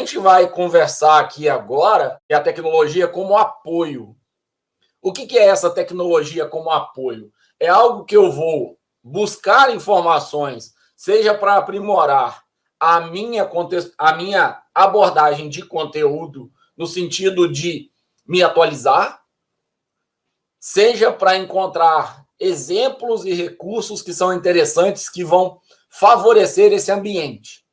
gente vai conversar aqui agora é a tecnologia como apoio. O que é essa tecnologia como apoio? É algo que eu vou buscar informações, seja para aprimorar a minha abordagem de conteúdo, no sentido de me atualizar, seja para encontrar exemplos e recursos que são interessantes, que vão favorecer esse ambiente.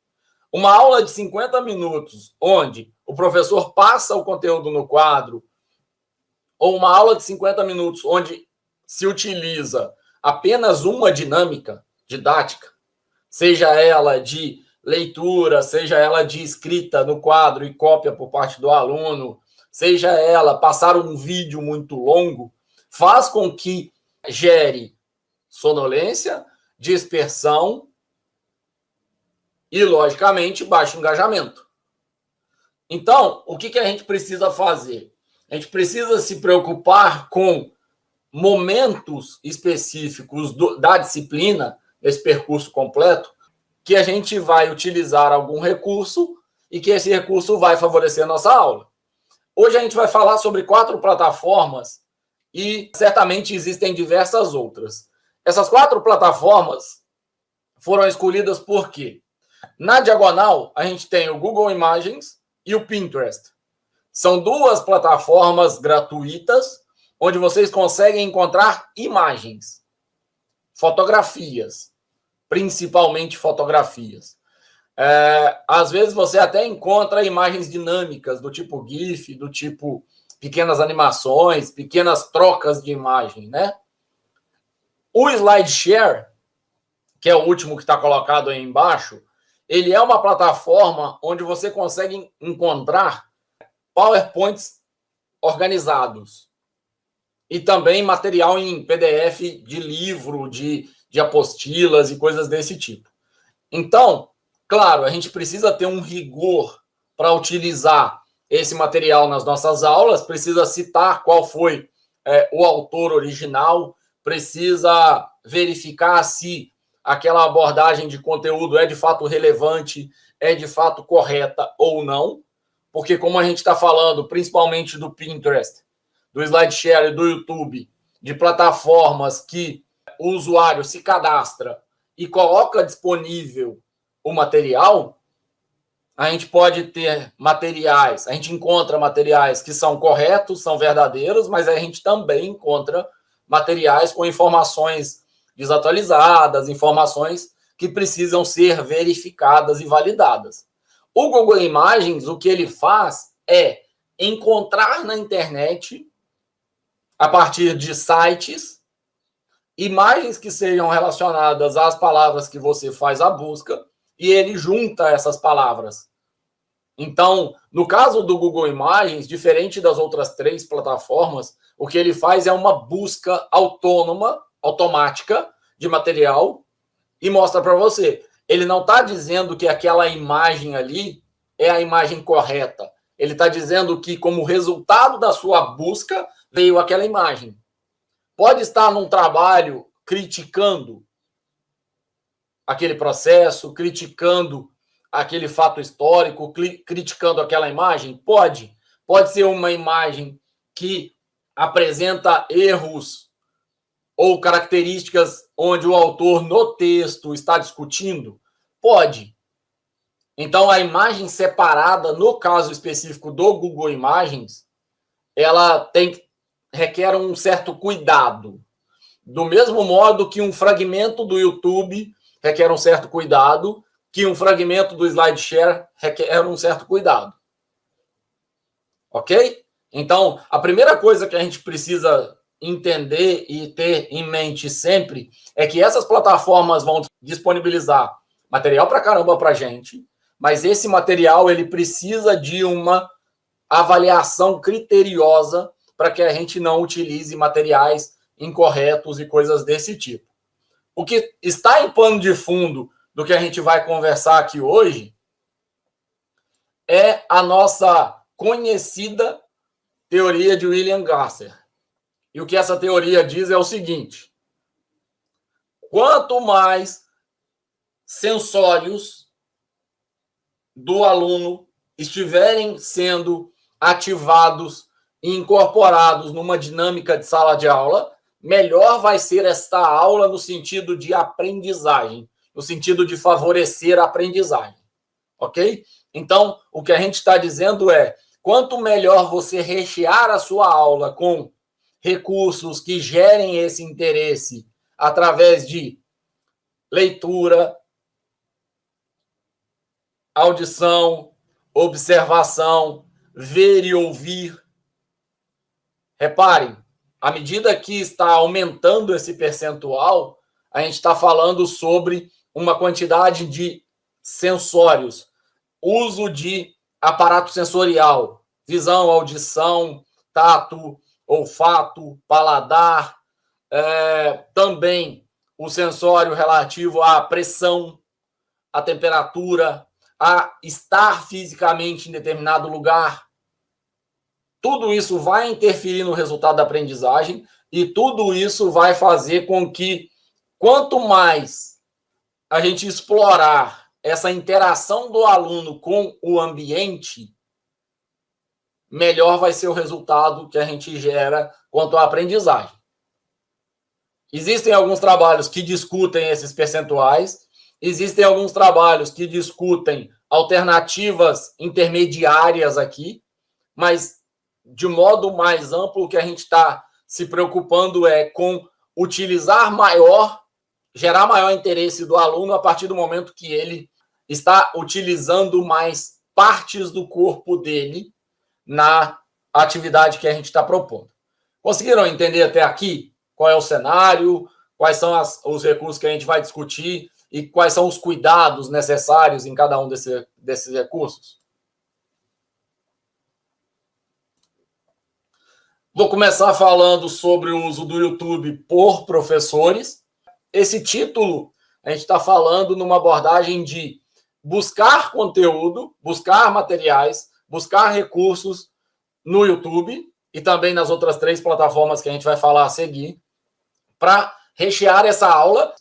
Uma aula de 50 minutos, onde o professor passa o conteúdo no quadro, ou uma aula de 50 minutos, onde se utiliza apenas uma dinâmica didática, seja ela de leitura, seja ela de escrita no quadro e cópia por parte do aluno, seja ela passar um vídeo muito longo, faz com que gere sonolência, dispersão e, logicamente, baixo engajamento. Então, o que a gente precisa fazer? A gente precisa se preocupar com momentos específicos da disciplina, esse percurso completo, que a gente vai utilizar algum recurso e que esse recurso vai favorecer a nossa aula. Hoje a gente vai falar sobre 4 plataformas e certamente existem diversas outras. Essas 4 plataformas foram escolhidas por quê? Na diagonal, a gente tem o Google Imagens e o Pinterest. São 2 plataformas gratuitas onde vocês conseguem encontrar imagens, fotografias, principalmente fotografias. Às vezes você até encontra imagens dinâmicas do tipo GIF, do tipo pequenas animações, pequenas trocas de imagem, né? O SlideShare, que é o último que está colocado aí embaixo, ele é uma plataforma onde você consegue encontrar PowerPoints organizados e também material em PDF de livro, de apostilas e coisas desse tipo. Então, claro, a gente precisa ter um rigor para utilizar esse material nas nossas aulas, precisa citar qual foi o autor original, precisa verificar se aquela abordagem de conteúdo é de fato relevante, é de fato correta ou não, porque como a gente está falando, principalmente do Pinterest, do SlideShare e do YouTube, de plataformas que o usuário se cadastra e coloca disponível o material, a gente pode ter materiais, a gente encontra materiais que são corretos, são verdadeiros, mas a gente também encontra materiais com informações desatualizadas, informações que precisam ser verificadas e validadas. O Google Imagens, o que ele faz é encontrar na internet, a partir de sites, imagens que sejam relacionadas às palavras que você faz a busca, e ele junta essas palavras. Então, no caso do Google Imagens, diferente das outras 3 plataformas, o que ele faz é uma busca autônoma, automática, de material e mostra para você. Ele não está dizendo que aquela imagem ali é a imagem correta. Ele está dizendo que, como resultado da sua busca, veio aquela imagem. Pode estar num trabalho criticando aquele processo, criticando aquele fato histórico, criticando aquela imagem? Pode. Pode ser uma imagem que apresenta erros ou características onde o autor no texto está discutindo? Pode. Então, a imagem separada, no caso específico do Google Imagens, ela requer um certo cuidado. Do mesmo modo que um fragmento do YouTube requer um certo cuidado, que um fragmento do SlideShare requer um certo cuidado. Ok? Então, a primeira coisa que a gente precisa entender e ter em mente sempre é que essas plataformas vão disponibilizar material pra caramba pra gente, mas esse material ele precisa de uma avaliação criteriosa para que a gente não utilize materiais incorretos e coisas desse tipo. O que está em pano de fundo do que a gente vai conversar aqui hoje é a nossa conhecida teoria de William Glasser. E o que essa teoria diz é o seguinte: quanto mais sensórios do aluno estiverem sendo ativados e incorporados numa dinâmica de sala de aula, melhor vai ser esta aula no sentido de aprendizagem, no sentido de favorecer a aprendizagem, ok? Então, o que a gente está dizendo é, quanto melhor você rechear a sua aula com recursos que gerem esse interesse através de leitura, audição, observação, ver e ouvir. Reparem, à medida que está aumentando esse percentual, a gente está falando sobre uma quantidade de sensórios, uso de aparato sensorial, visão, audição, tato, olfato, paladar, também o sensório relativo à pressão, à temperatura, a estar fisicamente em determinado lugar. Tudo isso vai interferir no resultado da aprendizagem e tudo isso vai fazer com que, quanto mais a gente explorar essa interação do aluno com o ambiente, melhor vai ser o resultado que a gente gera quanto à aprendizagem. Existem alguns trabalhos que discutem esses percentuais, existem alguns trabalhos que discutem alternativas intermediárias aqui, mas de modo mais amplo, o que a gente está se preocupando é com utilizar maior, gerar maior interesse do aluno a partir do momento que ele está utilizando mais partes do corpo dele na atividade que a gente está propondo. Conseguiram entender até aqui qual é o cenário, quais são os recursos que a gente vai discutir e quais são os cuidados necessários em cada um desses recursos? Vou começar falando sobre o uso do YouTube por professores. Esse título, a gente está falando numa abordagem de buscar conteúdo, buscar materiais, buscar recursos no YouTube e também nas outras 3 plataformas que a gente vai falar a seguir, para rechear essa aula.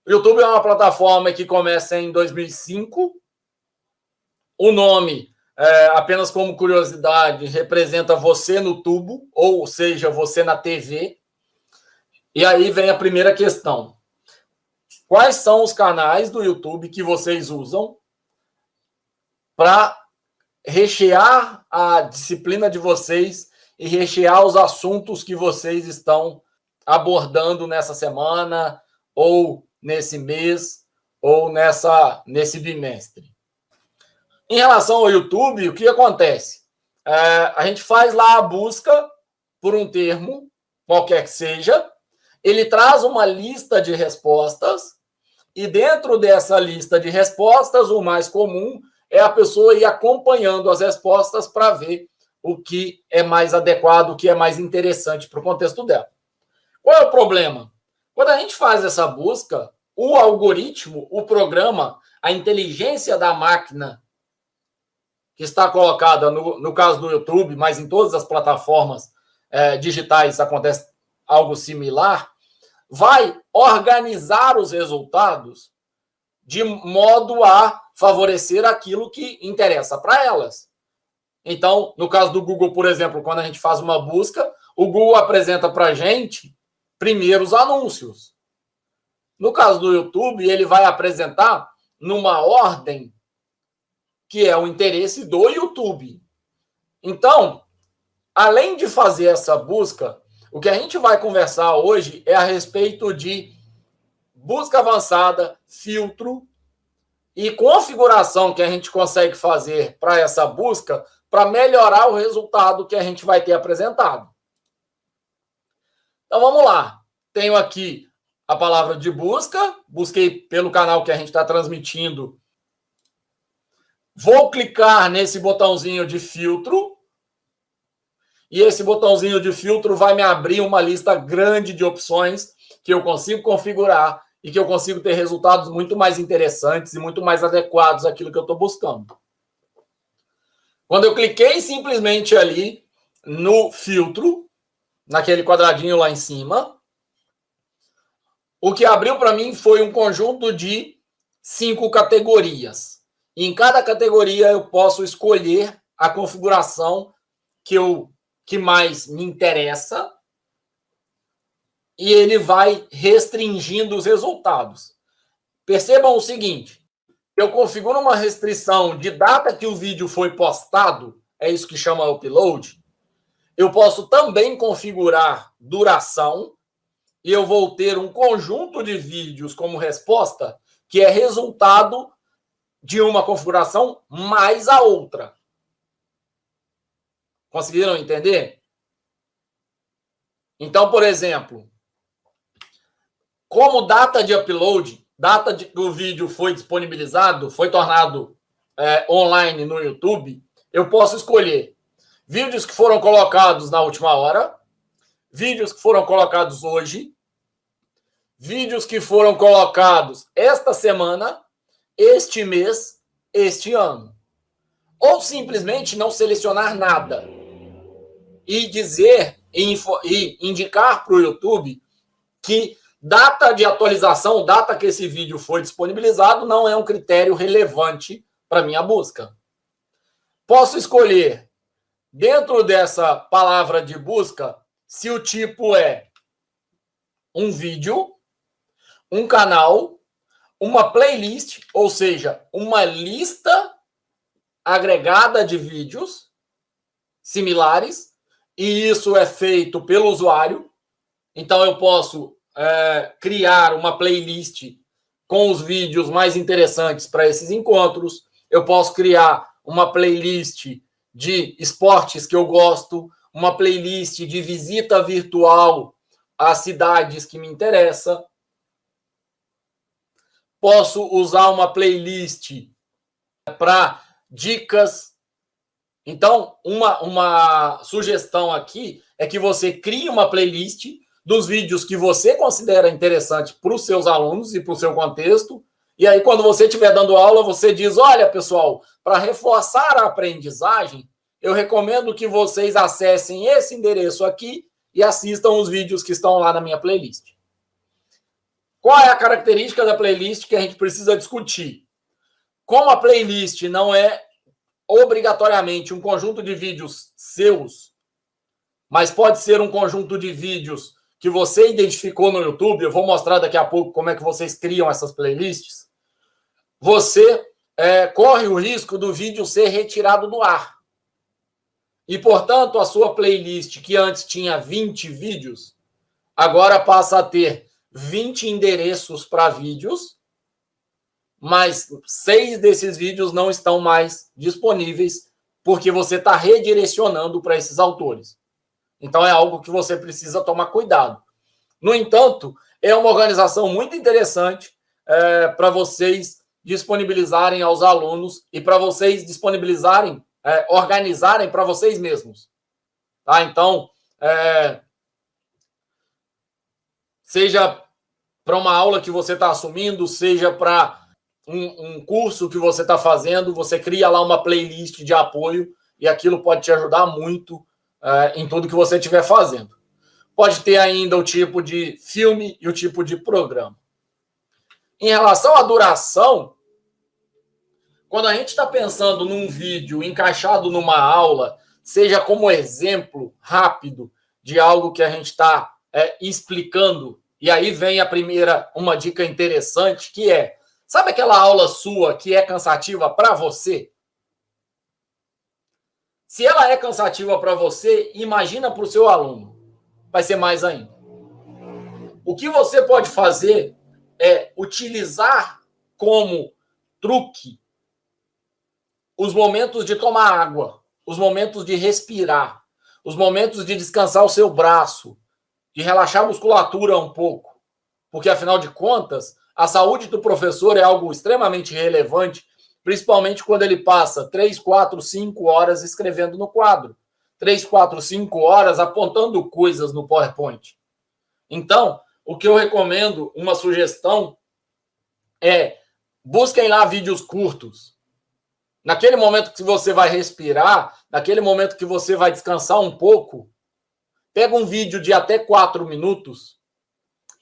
O YouTube é uma plataforma que começa em 2005. O nome, apenas como curiosidade, representa você no tubo, ou seja, você na TV. E aí vem a primeira questão. Quais são os canais do YouTube que vocês usam para rechear a disciplina de vocês e rechear os assuntos que vocês estão abordando nessa semana, ou nesse mês, ou nesse bimestre? Em relação ao YouTube, o que acontece? A gente faz lá a busca por um termo, qualquer que seja, ele traz uma lista de respostas, e dentro dessa lista de respostas, o mais comum é a pessoa ir acompanhando as respostas para ver o que é mais adequado, o que é mais interessante para o contexto dela. Qual é o problema? Quando a gente faz essa busca, o algoritmo, o programa, a inteligência da máquina que está colocada no caso do YouTube, mas em todas as plataformas digitais acontece algo similar, vai organizar os resultados de modo a favorecer aquilo que interessa para elas. Então, no caso do Google, por exemplo, quando a gente faz uma busca, o Google apresenta para a gente primeiro os anúncios. No caso do YouTube, ele vai apresentar numa ordem que é o interesse do YouTube. Então, além de fazer essa busca, o que a gente vai conversar hoje é a respeito de busca avançada, filtro e configuração que a gente consegue fazer para essa busca para melhorar o resultado que a gente vai ter apresentado. Então, vamos lá. Tenho aqui a palavra de busca, busquei pelo canal que a gente está transmitindo. Vou clicar nesse botãozinho de filtro. E esse botãozinho de filtro vai me abrir uma lista grande de opções que eu consigo configurar e que eu consigo ter resultados muito mais interessantes e muito mais adequados àquilo que eu estou buscando. Quando eu cliquei simplesmente ali no filtro, naquele quadradinho lá em cima, o que abriu para mim foi um conjunto de 5 categorias. E em cada categoria eu posso escolher a configuração que mais me interessa e ele vai restringindo os resultados. Percebam o seguinte, eu configuro uma restrição de data que o vídeo foi postado, é isso que chama upload. Eu posso também configurar duração e eu vou ter um conjunto de vídeos como resposta que é resultado de uma configuração mais a outra. Conseguiram entender? Então, por exemplo, como data de upload, data que o vídeo foi disponibilizado, foi tornado online no YouTube, eu posso escolher vídeos que foram colocados na última hora, vídeos que foram colocados hoje, vídeos que foram colocados esta semana, este mês, este ano. Ou simplesmente não selecionar nada e dizer e indicar para o YouTube que data de atualização, data que esse vídeo foi disponibilizado, não é um critério relevante para minha busca. Posso escolher, dentro dessa palavra de busca, se o tipo é um vídeo, um canal, uma playlist, ou seja, uma lista agregada de vídeos similares, e isso é feito pelo usuário. Então, eu posso criar uma playlist com os vídeos mais interessantes para esses encontros. Eu posso criar uma playlist de esportes que eu gosto, uma playlist de visita virtual às cidades que me interessam. Posso usar uma playlist para dicas. Então, uma sugestão aqui é que você crie uma playlist dos vídeos que você considera interessante para os seus alunos e para o seu contexto. E aí, quando você estiver dando aula, você diz, olha, pessoal, para reforçar a aprendizagem, eu recomendo que vocês acessem esse endereço aqui e assistam os vídeos que estão lá na minha playlist. Qual é a característica da playlist que a gente precisa discutir? Como a playlist não é obrigatoriamente um conjunto de vídeos seus, mas pode ser um conjunto de vídeos que você identificou no YouTube, eu vou mostrar daqui a pouco como é que vocês criam essas playlists, você corre o risco do vídeo ser retirado do ar. E, portanto, a sua playlist, que antes tinha 20 vídeos, agora passa a ter 20 endereços para vídeos, mas 6 desses vídeos não estão mais disponíveis porque você está redirecionando para esses autores. Então, é algo que você precisa tomar cuidado. No entanto, é uma organização muito interessante para vocês disponibilizarem aos alunos e para vocês disponibilizarem, organizarem para vocês mesmos. Tá? Então, seja para uma aula que você está assumindo, seja para um curso que você está fazendo, você cria lá uma playlist de apoio e aquilo pode te ajudar muito em tudo que você estiver fazendo. Pode ter ainda o tipo de filme e o tipo de programa. Em relação à duração, quando a gente está pensando num vídeo encaixado numa aula, seja como exemplo rápido de algo que a gente está explicando, e aí vem a primeira, uma dica interessante, que é, sabe aquela aula sua que é cansativa para você? Se ela é cansativa para você, imagina para o seu aluno. Vai ser mais ainda. O que você pode fazer é utilizar como truque os momentos de tomar água, os momentos de respirar, os momentos de descansar o seu braço, de relaxar a musculatura um pouco. Porque, afinal de contas, a saúde do professor é algo extremamente relevante, principalmente quando ele passa 3, 4, 5 horas escrevendo no quadro. 3, 4, 5 horas apontando coisas no PowerPoint. Então, o que eu recomendo, uma sugestão, é busquem lá vídeos curtos. Naquele momento que você vai respirar, naquele momento que você vai descansar um pouco, pega um vídeo de até 4 minutos,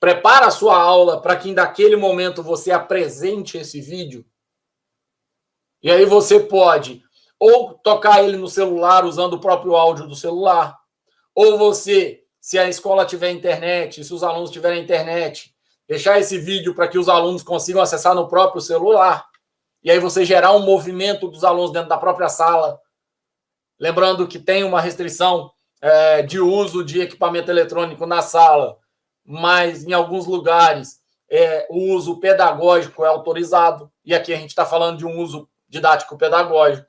prepara a sua aula para que naquele momento você apresente esse vídeo E aí você pode ou tocar ele no celular usando o próprio áudio do celular, ou você, se a escola tiver internet, se os alunos tiverem internet, deixar esse vídeo para que os alunos consigam acessar no próprio celular. E aí você gerar um movimento dos alunos dentro da própria sala. Lembrando que tem uma restrição de uso de equipamento eletrônico na sala, mas em alguns lugares o uso pedagógico é autorizado. E aqui a gente está falando de um uso didático pedagógico.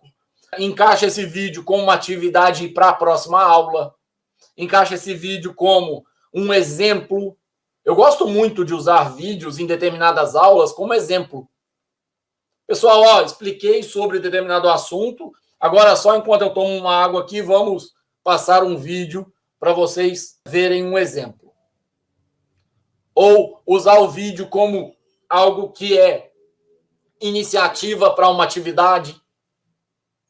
Encaixa esse vídeo com uma atividade para a próxima aula. Encaixa esse vídeo como um exemplo. Eu gosto muito de usar vídeos em determinadas aulas como exemplo. Pessoal, expliquei sobre determinado assunto. Agora, só enquanto eu tomo uma água aqui, vamos passar um vídeo para vocês verem um exemplo. Ou usar o vídeo como algo que é iniciativa para uma atividade.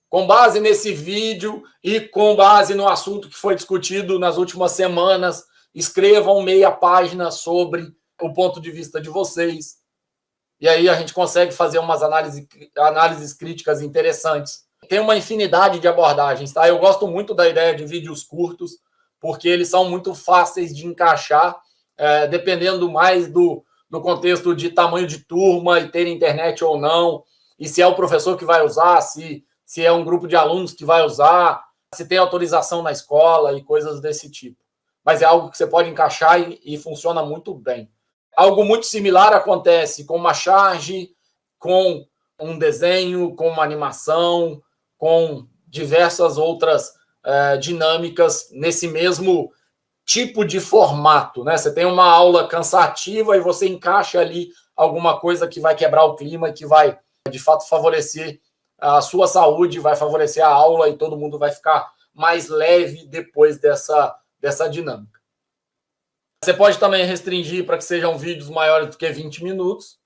Com base nesse vídeo e com base no assunto que foi discutido nas últimas semanas, escrevam meia página sobre o ponto de vista de vocês. E aí a gente consegue fazer umas análises críticas interessantes. Tem uma infinidade de abordagens, tá? Eu gosto muito da ideia de vídeos curtos, porque eles são muito fáceis de encaixar, dependendo mais do contexto de tamanho de turma e ter internet ou não, e se é o professor que vai usar, se é um grupo de alunos que vai usar, se tem autorização na escola e coisas desse tipo. Mas é algo que você pode encaixar e funciona muito bem. Algo muito similar acontece com uma charge, com um desenho, com uma animação, com diversas outras dinâmicas nesse mesmo tipo de formato, né? Você tem uma aula cansativa e você encaixa ali alguma coisa que vai quebrar o clima, que vai, de fato, favorecer a sua saúde, vai favorecer a aula e todo mundo vai ficar mais leve depois dessa dinâmica. Você pode também restringir para que sejam vídeos maiores do que 20 minutos.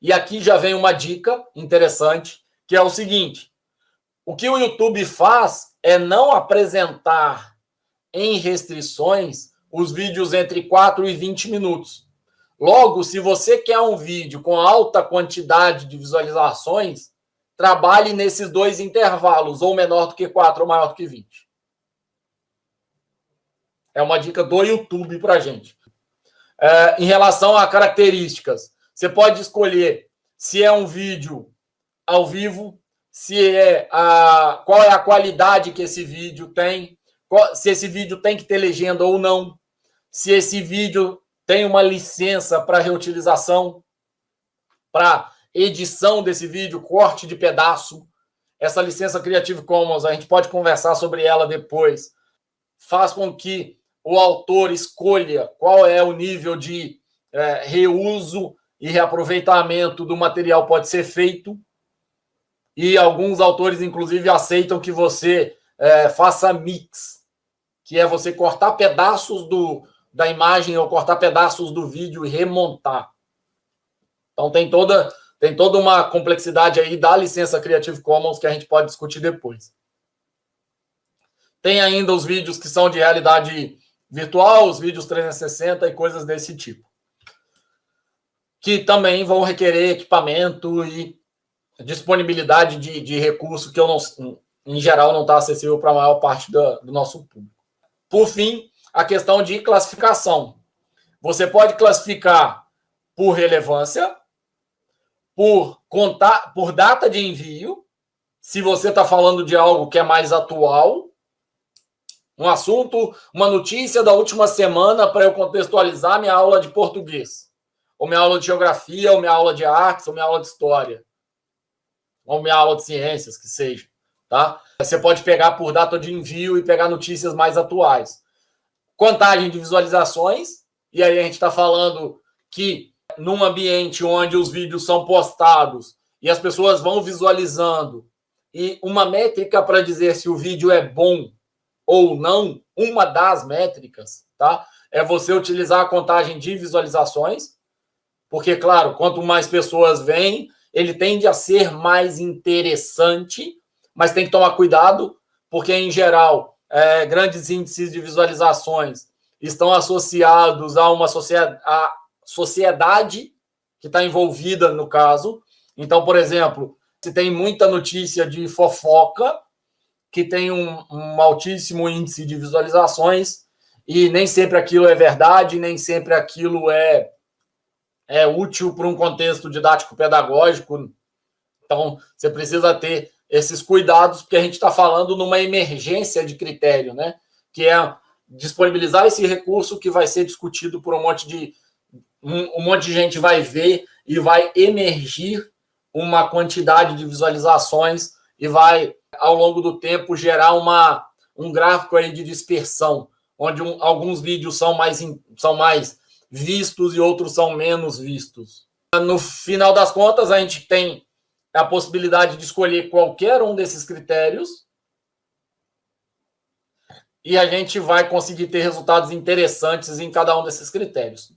E aqui já vem uma dica interessante, que é o seguinte: o que o YouTube faz é não apresentar em restrições os vídeos entre 4 e 20 minutos. Logo, se você quer um vídeo com alta quantidade de visualizações, trabalhe nesses dois intervalos, ou menor do que 4 ou maior do que 20. É uma dica do YouTube para a gente. Em relação a características, você pode escolher se é um vídeo ao vivo, qual é a qualidade que esse vídeo tem, se esse vídeo tem que ter legenda ou não, se esse vídeo tem uma licença para reutilização, para edição desse vídeo, corte de pedaço. Essa licença Creative Commons, a gente pode conversar sobre ela depois, faz com que o autor escolha qual é o nível de reuso e reaproveitamento do material pode ser feito. E alguns autores, inclusive, aceitam que você faça mix, que é você cortar pedaços da imagem ou cortar pedaços do vídeo e remontar. Então, tem toda uma complexidade aí da licença Creative Commons que a gente pode discutir depois. Tem ainda os vídeos que são de realidade virtual, os vídeos 360 e coisas desse tipo, que também vão requerer equipamento e disponibilidade de recurso que em geral não está acessível para a maior parte do nosso público. Por fim, a questão de classificação. Você pode classificar por relevância, por data de envio, se você está falando de algo que é mais atual, um assunto, uma notícia da última semana para eu contextualizar minha aula de português, ou minha aula de geografia, ou minha aula de artes, ou minha aula de história, ou minha aula de ciências, que seja, tá? Você pode pegar por data de envio e pegar notícias mais atuais. Contagem de visualizações, e aí a gente está falando que num ambiente onde os vídeos são postados e as pessoas vão visualizando, e uma métrica para dizer se o vídeo é bom ou não, uma das métricas, tá? É você utilizar a contagem de visualizações, porque, claro, quanto mais pessoas veem, ele tende a ser mais interessante, mas tem que tomar cuidado, porque, em geral, grandes índices de visualizações estão associados a uma sociedade que está envolvida no caso. Então, por exemplo, Se tem muita notícia de fofoca, que tem um altíssimo índice de visualizações, e nem sempre aquilo é verdade, nem sempre aquilo é útil para um contexto didático-pedagógico. Então, você precisa ter esses cuidados, porque a gente está falando numa emergência de critério, né? Que é disponibilizar esse recurso que vai ser discutido por um monte de gente vai ver e vai emergir uma quantidade de visualizações e vai, ao longo do tempo, gerar um gráfico aí de dispersão, onde alguns vídeos são mais vistos e outros são menos vistos. No final das contas, a gente tem a possibilidade de escolher qualquer um desses critérios e a gente vai conseguir ter resultados interessantes em cada um desses critérios.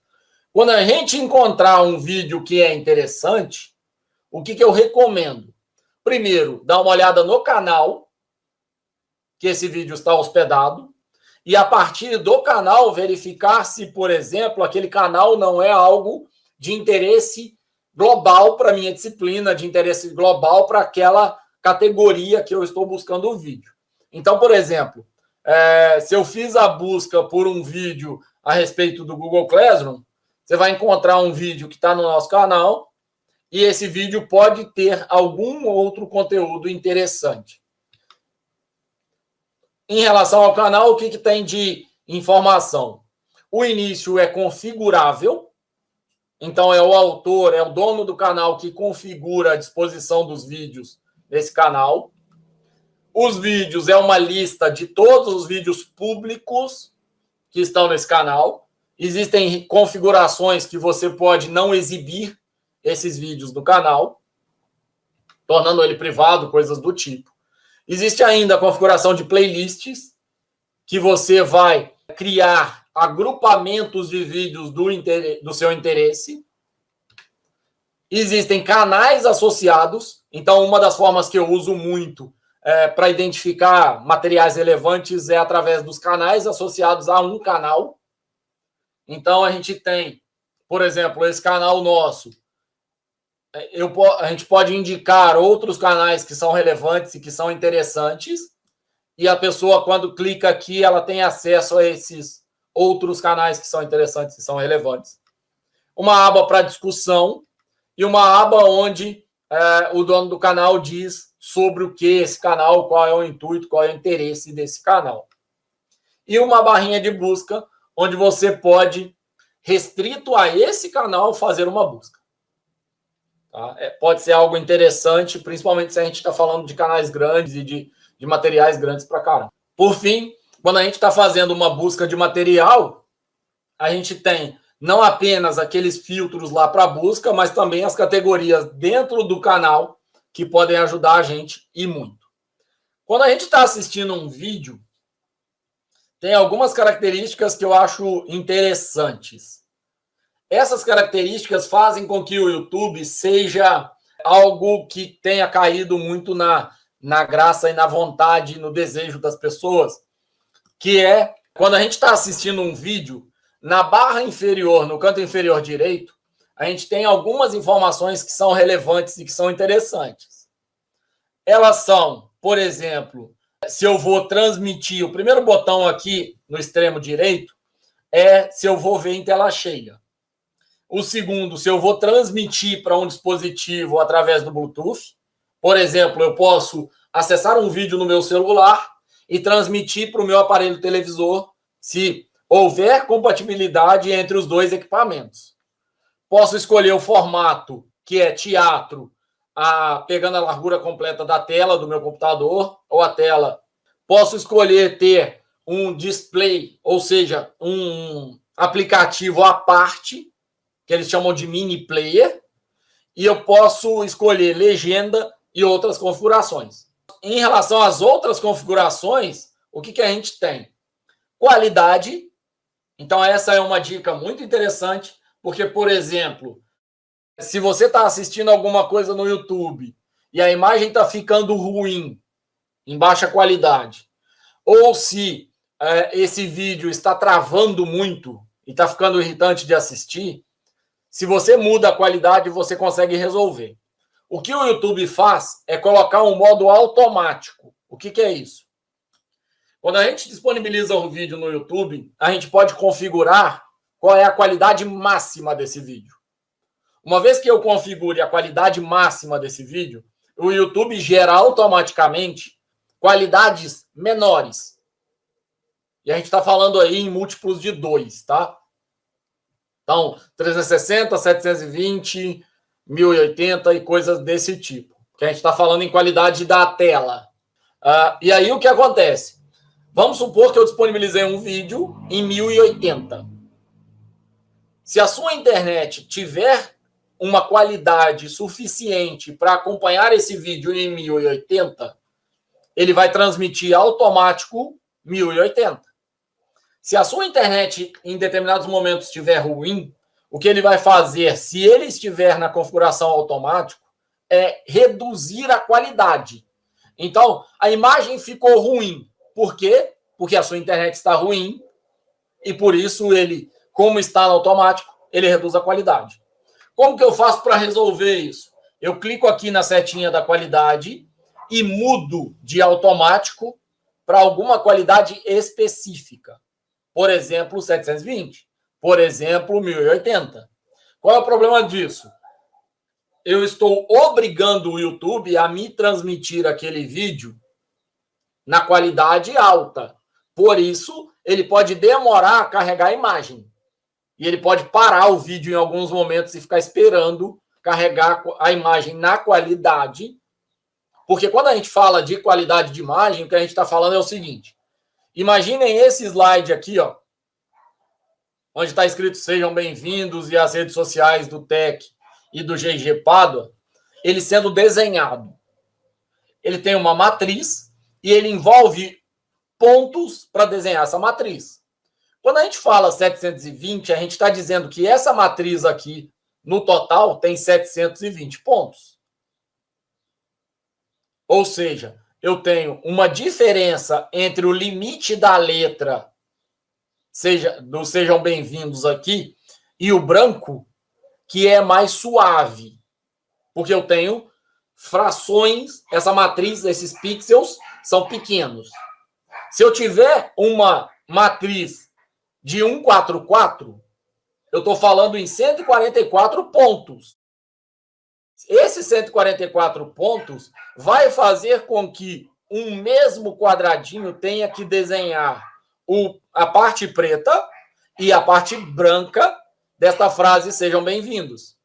Quando a gente encontrar um vídeo que é interessante, o que eu recomendo? Primeiro, dar uma olhada no canal que esse vídeo está hospedado e, a partir do canal, verificar se, por exemplo, aquele canal não é algo de interesse global para a minha disciplina, de interesse global para aquela categoria que eu estou buscando o vídeo. Então, por exemplo, se eu fiz a busca por um vídeo a respeito do Google Classroom, você vai encontrar um vídeo que está no nosso canal e esse vídeo pode ter algum outro conteúdo interessante. Em relação ao canal, o que tem de informação? O início é configurável, então é o autor, é o dono do canal que configura a disposição dos vídeos desse canal. Os vídeos é uma lista de todos os vídeos públicos que estão nesse canal. Existem configurações que você pode não exibir esses vídeos no canal, tornando ele privado, coisas do tipo. Existe ainda a configuração de playlists, que você vai criar agrupamentos de vídeos do seu interesse. Existem canais associados. Então, uma das formas que eu uso muito para identificar materiais relevantes é através dos canais associados a um canal. Então, a gente tem, por exemplo, esse canal nosso. A gente pode indicar outros canais que são relevantes e que são interessantes, e a pessoa, quando clica aqui, ela tem acesso a esses outros canais que são interessantes e são relevantes. Uma aba para discussão e uma aba onde o dono do canal diz sobre o que esse canal, qual é o intuito, qual é o interesse desse canal. E uma barrinha de busca, onde você pode, restrito a esse canal, fazer uma busca. Tá? Pode ser algo interessante, principalmente se a gente está falando de canais grandes e de materiais grandes para caramba. Por fim, quando a gente está fazendo uma busca de material, a gente tem não apenas aqueles filtros lá para busca, mas também as categorias dentro do canal que podem ajudar a gente e muito. Quando a gente está assistindo um vídeo, tem algumas características que eu acho interessantes. Essas características fazem com que o YouTube seja algo que tenha caído muito na graça e na vontade, no desejo das pessoas, que é quando a gente está assistindo um vídeo, na barra inferior, no canto inferior direito, a gente tem algumas informações que são relevantes e que são interessantes. Elas são, por exemplo, se eu vou transmitir, o primeiro botão aqui no extremo direito é se eu vou ver em tela cheia. O segundo, se eu vou transmitir para um dispositivo através do Bluetooth. Por exemplo, eu posso acessar um vídeo no meu celular e transmitir para o meu aparelho televisor se houver compatibilidade entre os dois equipamentos. Posso escolher o formato, que é teatro, pegando a largura completa da tela do meu computador ou a tela. Posso escolher ter um display, ou seja, um aplicativo à parte, que eles chamam de mini player, e eu posso escolher legenda e outras configurações. Em relação às outras configurações, o que a gente tem? Qualidade. Então, essa é uma dica muito interessante, porque, por exemplo, se você está assistindo alguma coisa no YouTube e a imagem está ficando ruim, em baixa qualidade, ou se esse vídeo está travando muito e está ficando irritante de assistir, se você muda a qualidade, você consegue resolver. O que o YouTube faz é colocar um modo automático. O que é isso? Quando a gente disponibiliza o vídeo no YouTube, a gente pode configurar qual é a qualidade máxima desse vídeo. Uma vez que eu configure a qualidade máxima desse vídeo, o YouTube gera automaticamente qualidades menores. E a gente está falando aí em múltiplos de 2, tá? Então, 360, 720, 1080 e coisas desse tipo. Que a gente está falando em qualidade da tela. E aí o que acontece? Vamos supor que eu disponibilizei um vídeo em 1080. Se a sua internet tiver uma qualidade suficiente para acompanhar esse vídeo em 1080, ele vai transmitir automático 1080. Se a sua internet em determinados momentos estiver ruim, o que ele vai fazer, se ele estiver na configuração automático, é reduzir a qualidade. Então, a imagem ficou ruim. Por quê? Porque a sua internet está ruim e por isso ele, como está no automático, ele reduz a qualidade. Como que eu faço para resolver isso? Eu clico aqui na setinha da qualidade e mudo de automático para alguma qualidade específica. Por exemplo, 720. Por exemplo, 1080. Qual é o problema disso? Eu estou obrigando o YouTube a me transmitir aquele vídeo na qualidade alta. Por isso, ele pode demorar a carregar a imagem. E ele pode parar o vídeo em alguns momentos e ficar esperando carregar a imagem na qualidade. Porque quando a gente fala de qualidade de imagem, o que a gente está falando é o seguinte. Imaginem esse slide aqui, ó, onde está escrito sejam bem-vindos e as redes sociais do Tech e do GG Pádua, ele sendo desenhado. Ele tem uma matriz e ele envolve pontos para desenhar essa matriz. Quando a gente fala 720, a gente está dizendo que essa matriz aqui, no total, tem 720 pontos. Ou seja, eu tenho uma diferença entre o limite da letra, sejam bem-vindos aqui, e o branco, que é mais suave. Porque eu tenho frações, essa matriz, esses pixels, são pequenos. Se eu tiver uma matriz de 144, eu estou falando em 144 pontos. Esses 144 pontos vai fazer com que um mesmo quadradinho tenha que desenhar a parte preta e a parte branca desta frase sejam bem-vindos.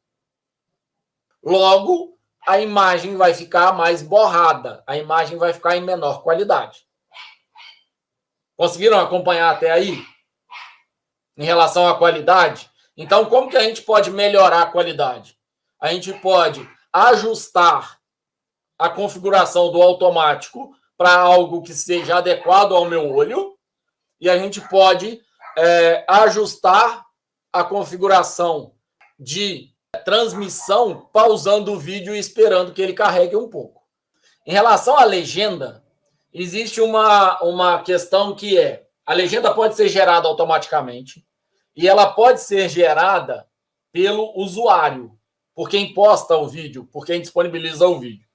Logo, a imagem vai ficar mais borrada, a imagem vai ficar em menor qualidade. Conseguiram acompanhar até aí? Em relação à qualidade? Então, como que a gente pode melhorar a qualidade? A gente pode ajustar a configuração do automático para algo que seja adequado ao meu olho e a gente pode ajustar a configuração de transmissão pausando o vídeo e esperando que ele carregue um pouco. Em relação à legenda, existe uma questão que é a legenda pode ser gerada automaticamente e ela pode ser gerada pelo usuário, por quem posta o vídeo, por quem disponibiliza o vídeo.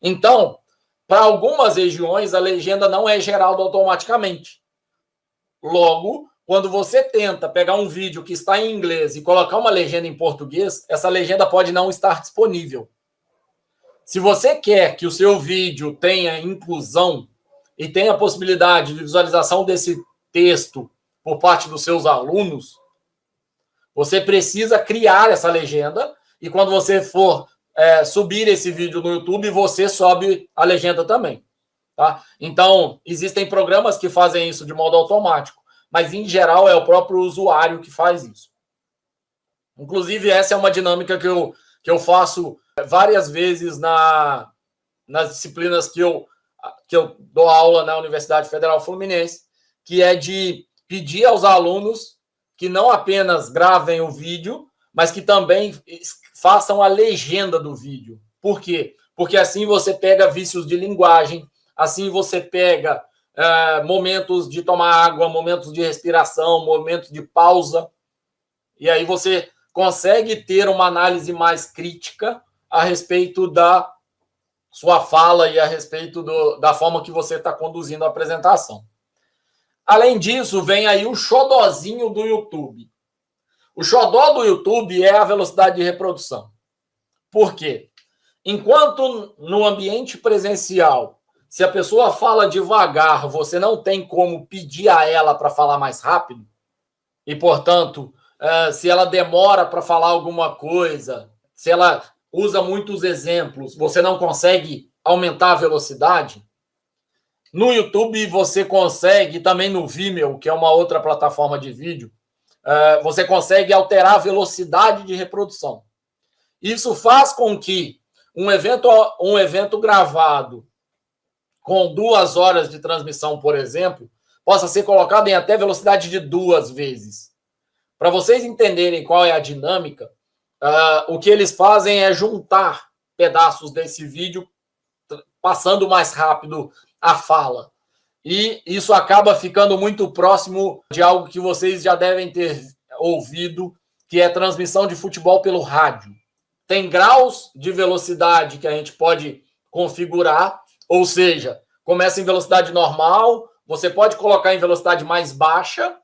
Então, para algumas regiões, a legenda não é gerada automaticamente. Logo, quando você tenta pegar um vídeo que está em inglês e colocar uma legenda em português, essa legenda pode não estar disponível. Se você quer que o seu vídeo tenha inclusão e tenha a possibilidade de visualização desse texto por parte dos seus alunos, você precisa criar essa legenda e quando você for subir esse vídeo no YouTube, você sobe a legenda também. Tá? Então, existem programas que fazem isso de modo automático, mas, em geral, é o próprio usuário que faz isso. Inclusive, essa é uma dinâmica que eu faço várias vezes nas disciplinas que eu dou aula na Universidade Federal Fluminense, que é de pedir aos alunos que não apenas gravem o vídeo, mas que também façam a legenda do vídeo. Por quê? Porque assim você pega vícios de linguagem, assim você pega momentos de tomar água, momentos de respiração, momentos de pausa, e aí você consegue ter uma análise mais crítica a respeito da sua fala e a respeito da forma que você está conduzindo a apresentação. Além disso, vem aí o xodozinho do YouTube. O xodó do YouTube é a velocidade de reprodução. Por quê? Enquanto no ambiente presencial, se a pessoa fala devagar, você não tem como pedir a ela para falar mais rápido, e, portanto, se ela demora para falar alguma coisa, se ela usa muitos exemplos, você não consegue aumentar a velocidade. No YouTube você consegue, também no Vimeo, que é uma outra plataforma de vídeo, você consegue alterar a velocidade de reprodução. Isso faz com que um evento gravado com 2 horas de transmissão, por exemplo, possa ser colocado em até velocidade de 2 vezes. Para vocês entenderem qual é a dinâmica, o que eles fazem é juntar pedaços desse vídeo, passando mais rápido a fala. E isso acaba ficando muito próximo de algo que vocês já devem ter ouvido, que é transmissão de futebol pelo rádio. Tem graus de velocidade que a gente pode configurar, ou seja, começa em velocidade normal, você pode colocar em velocidade mais baixa,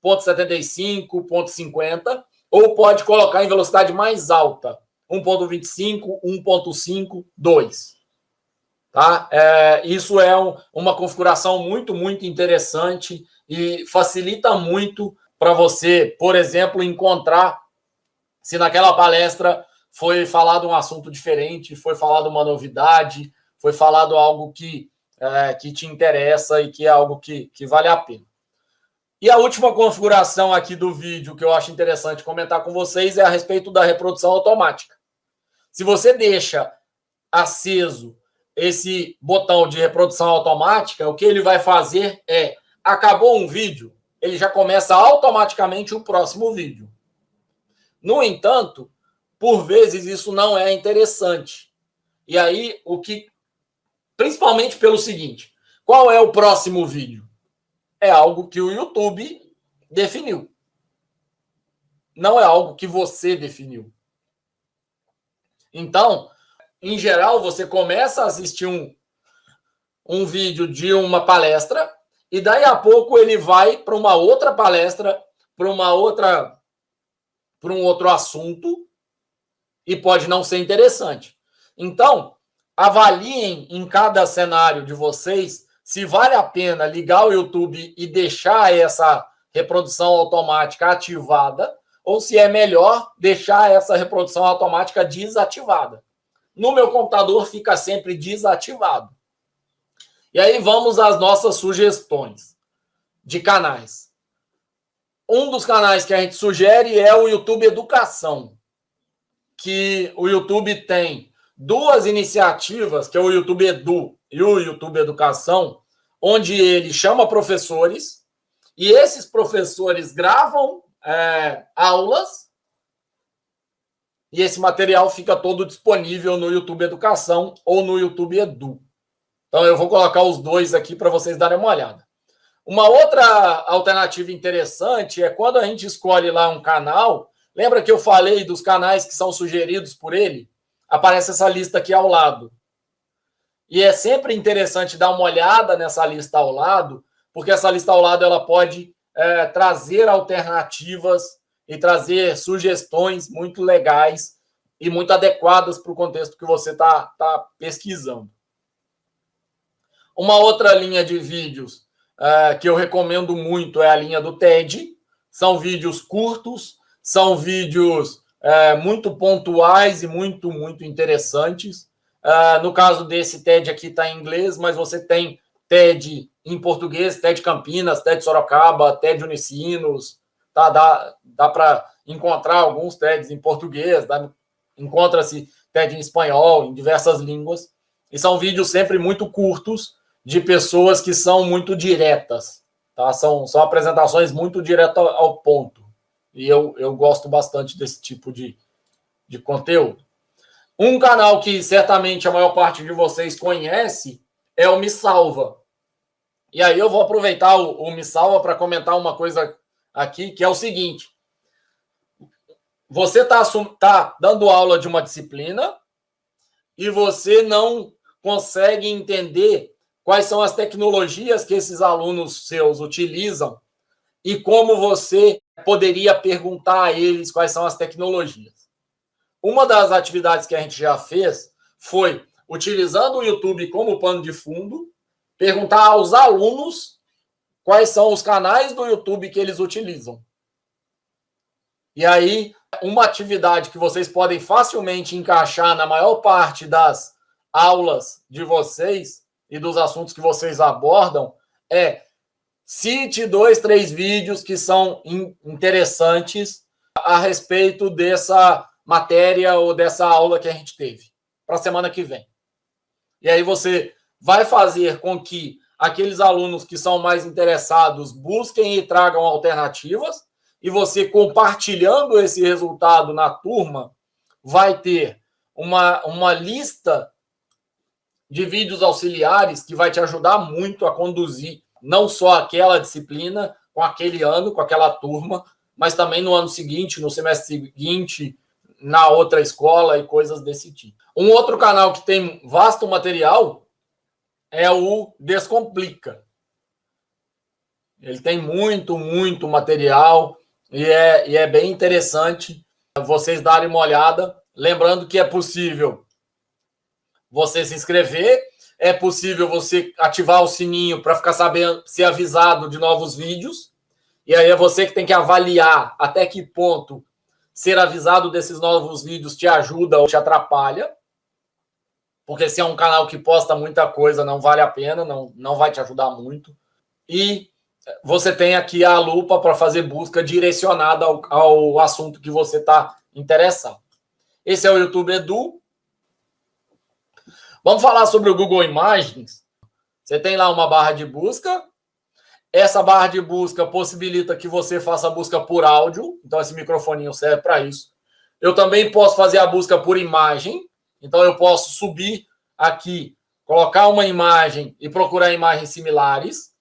0,75, 0,50, ou pode colocar em velocidade mais alta, 1,25, 1,5, 2. Tá? Isso é uma configuração muito, muito interessante e facilita muito para você, por exemplo, encontrar se naquela palestra foi falado um assunto diferente, foi falado uma novidade, foi falado algo que te interessa e que é algo que vale a pena. E a última configuração aqui do vídeo que eu acho interessante comentar com vocês é a respeito da reprodução automática. Se você deixa aceso esse botão de reprodução automática, o que ele vai fazer é, acabou um vídeo, ele já começa automaticamente o próximo vídeo. No entanto, por vezes isso não é interessante. E aí, principalmente pelo seguinte, qual é o próximo vídeo? É algo que o YouTube definiu. Não é algo que você definiu. Então, em geral, você começa a assistir um vídeo de uma palestra e daí a pouco ele vai para uma outra palestra, para um outro assunto e pode não ser interessante. Então, avaliem em cada cenário de vocês se vale a pena ligar o YouTube e deixar essa reprodução automática ativada ou se é melhor deixar essa reprodução automática desativada. No meu computador fica sempre desativado. E aí vamos às nossas sugestões de canais. Um dos canais que a gente sugere é o YouTube Educação, que o YouTube tem 2 iniciativas, que é o YouTube Edu e o YouTube Educação, onde ele chama professores e esses professores gravam aulas e esse material fica todo disponível no YouTube Educação ou no YouTube Edu. Então eu vou colocar os 2 aqui para vocês darem uma olhada. Uma outra alternativa interessante é quando a gente escolhe lá um canal, lembra que eu falei dos canais que são sugeridos por ele? Aparece essa lista aqui ao lado. E é sempre interessante dar uma olhada nessa lista ao lado, porque essa lista ao lado ela pode trazer alternativas e trazer sugestões muito legais e muito adequadas para o contexto que você está pesquisando. Uma outra linha de vídeos que eu recomendo muito é a linha do TED. São vídeos curtos, são vídeos muito pontuais e muito, muito interessantes. No caso desse TED aqui está em inglês, mas você tem TED em português, TED Campinas, TED Sorocaba, TED Unicinos. Tá? Dá para encontrar alguns TEDs em português, encontra-se TED em espanhol, em diversas línguas. E são vídeos sempre muito curtos, de pessoas que são muito diretas. Tá? São apresentações muito diretas ao ponto. E eu gosto bastante desse tipo de conteúdo. Um canal que certamente a maior parte de vocês conhece é o Me Salva. E aí eu vou aproveitar o Me Salva para comentar uma coisa aqui, que é o seguinte. você tá dando aula de uma disciplina e você não consegue entender quais são as tecnologias que esses alunos seus utilizam e como você poderia perguntar a eles quais são as tecnologias. Uma das atividades que a gente já fez foi, utilizando o YouTube como pano de fundo, perguntar aos alunos quais são os canais do YouTube que eles utilizam. E aí, uma atividade que vocês podem facilmente encaixar na maior parte das aulas de vocês e dos assuntos que vocês abordam é: cite 2, 3 vídeos que são interessantes a respeito dessa matéria ou dessa aula que a gente teve para a semana que vem. E aí você vai fazer com que aqueles alunos que são mais interessados busquem e tragam alternativas, e você, compartilhando esse resultado na turma, vai ter uma lista de vídeos auxiliares que vai te ajudar muito a conduzir não só aquela disciplina com aquele ano, com aquela turma, mas também no ano seguinte, no semestre seguinte, na outra escola e coisas desse tipo. Um outro canal que tem vasto material é o Descomplica. Ele tem muito material e é bem interessante vocês darem uma olhada. Lembrando que é possível você se inscrever, é possível você ativar o sininho para ficar sabendo, ser avisado de novos vídeos. E aí é você que tem que avaliar até que ponto ser avisado desses novos vídeos te ajuda ou te atrapalha. Porque se é um canal que posta muita coisa, não vale a pena, não vai te ajudar muito. E você tem aqui a lupa para fazer busca direcionada ao assunto que você está interessado. Esse é o YouTube Edu. Vamos falar sobre o Google Imagens. Você tem lá uma barra de busca. Essa barra de busca possibilita que você faça a busca por áudio. Então, esse microfoninho serve para isso. Eu também posso fazer a busca por imagem. Então, eu posso subir aqui, colocar uma imagem e procurar imagens similares.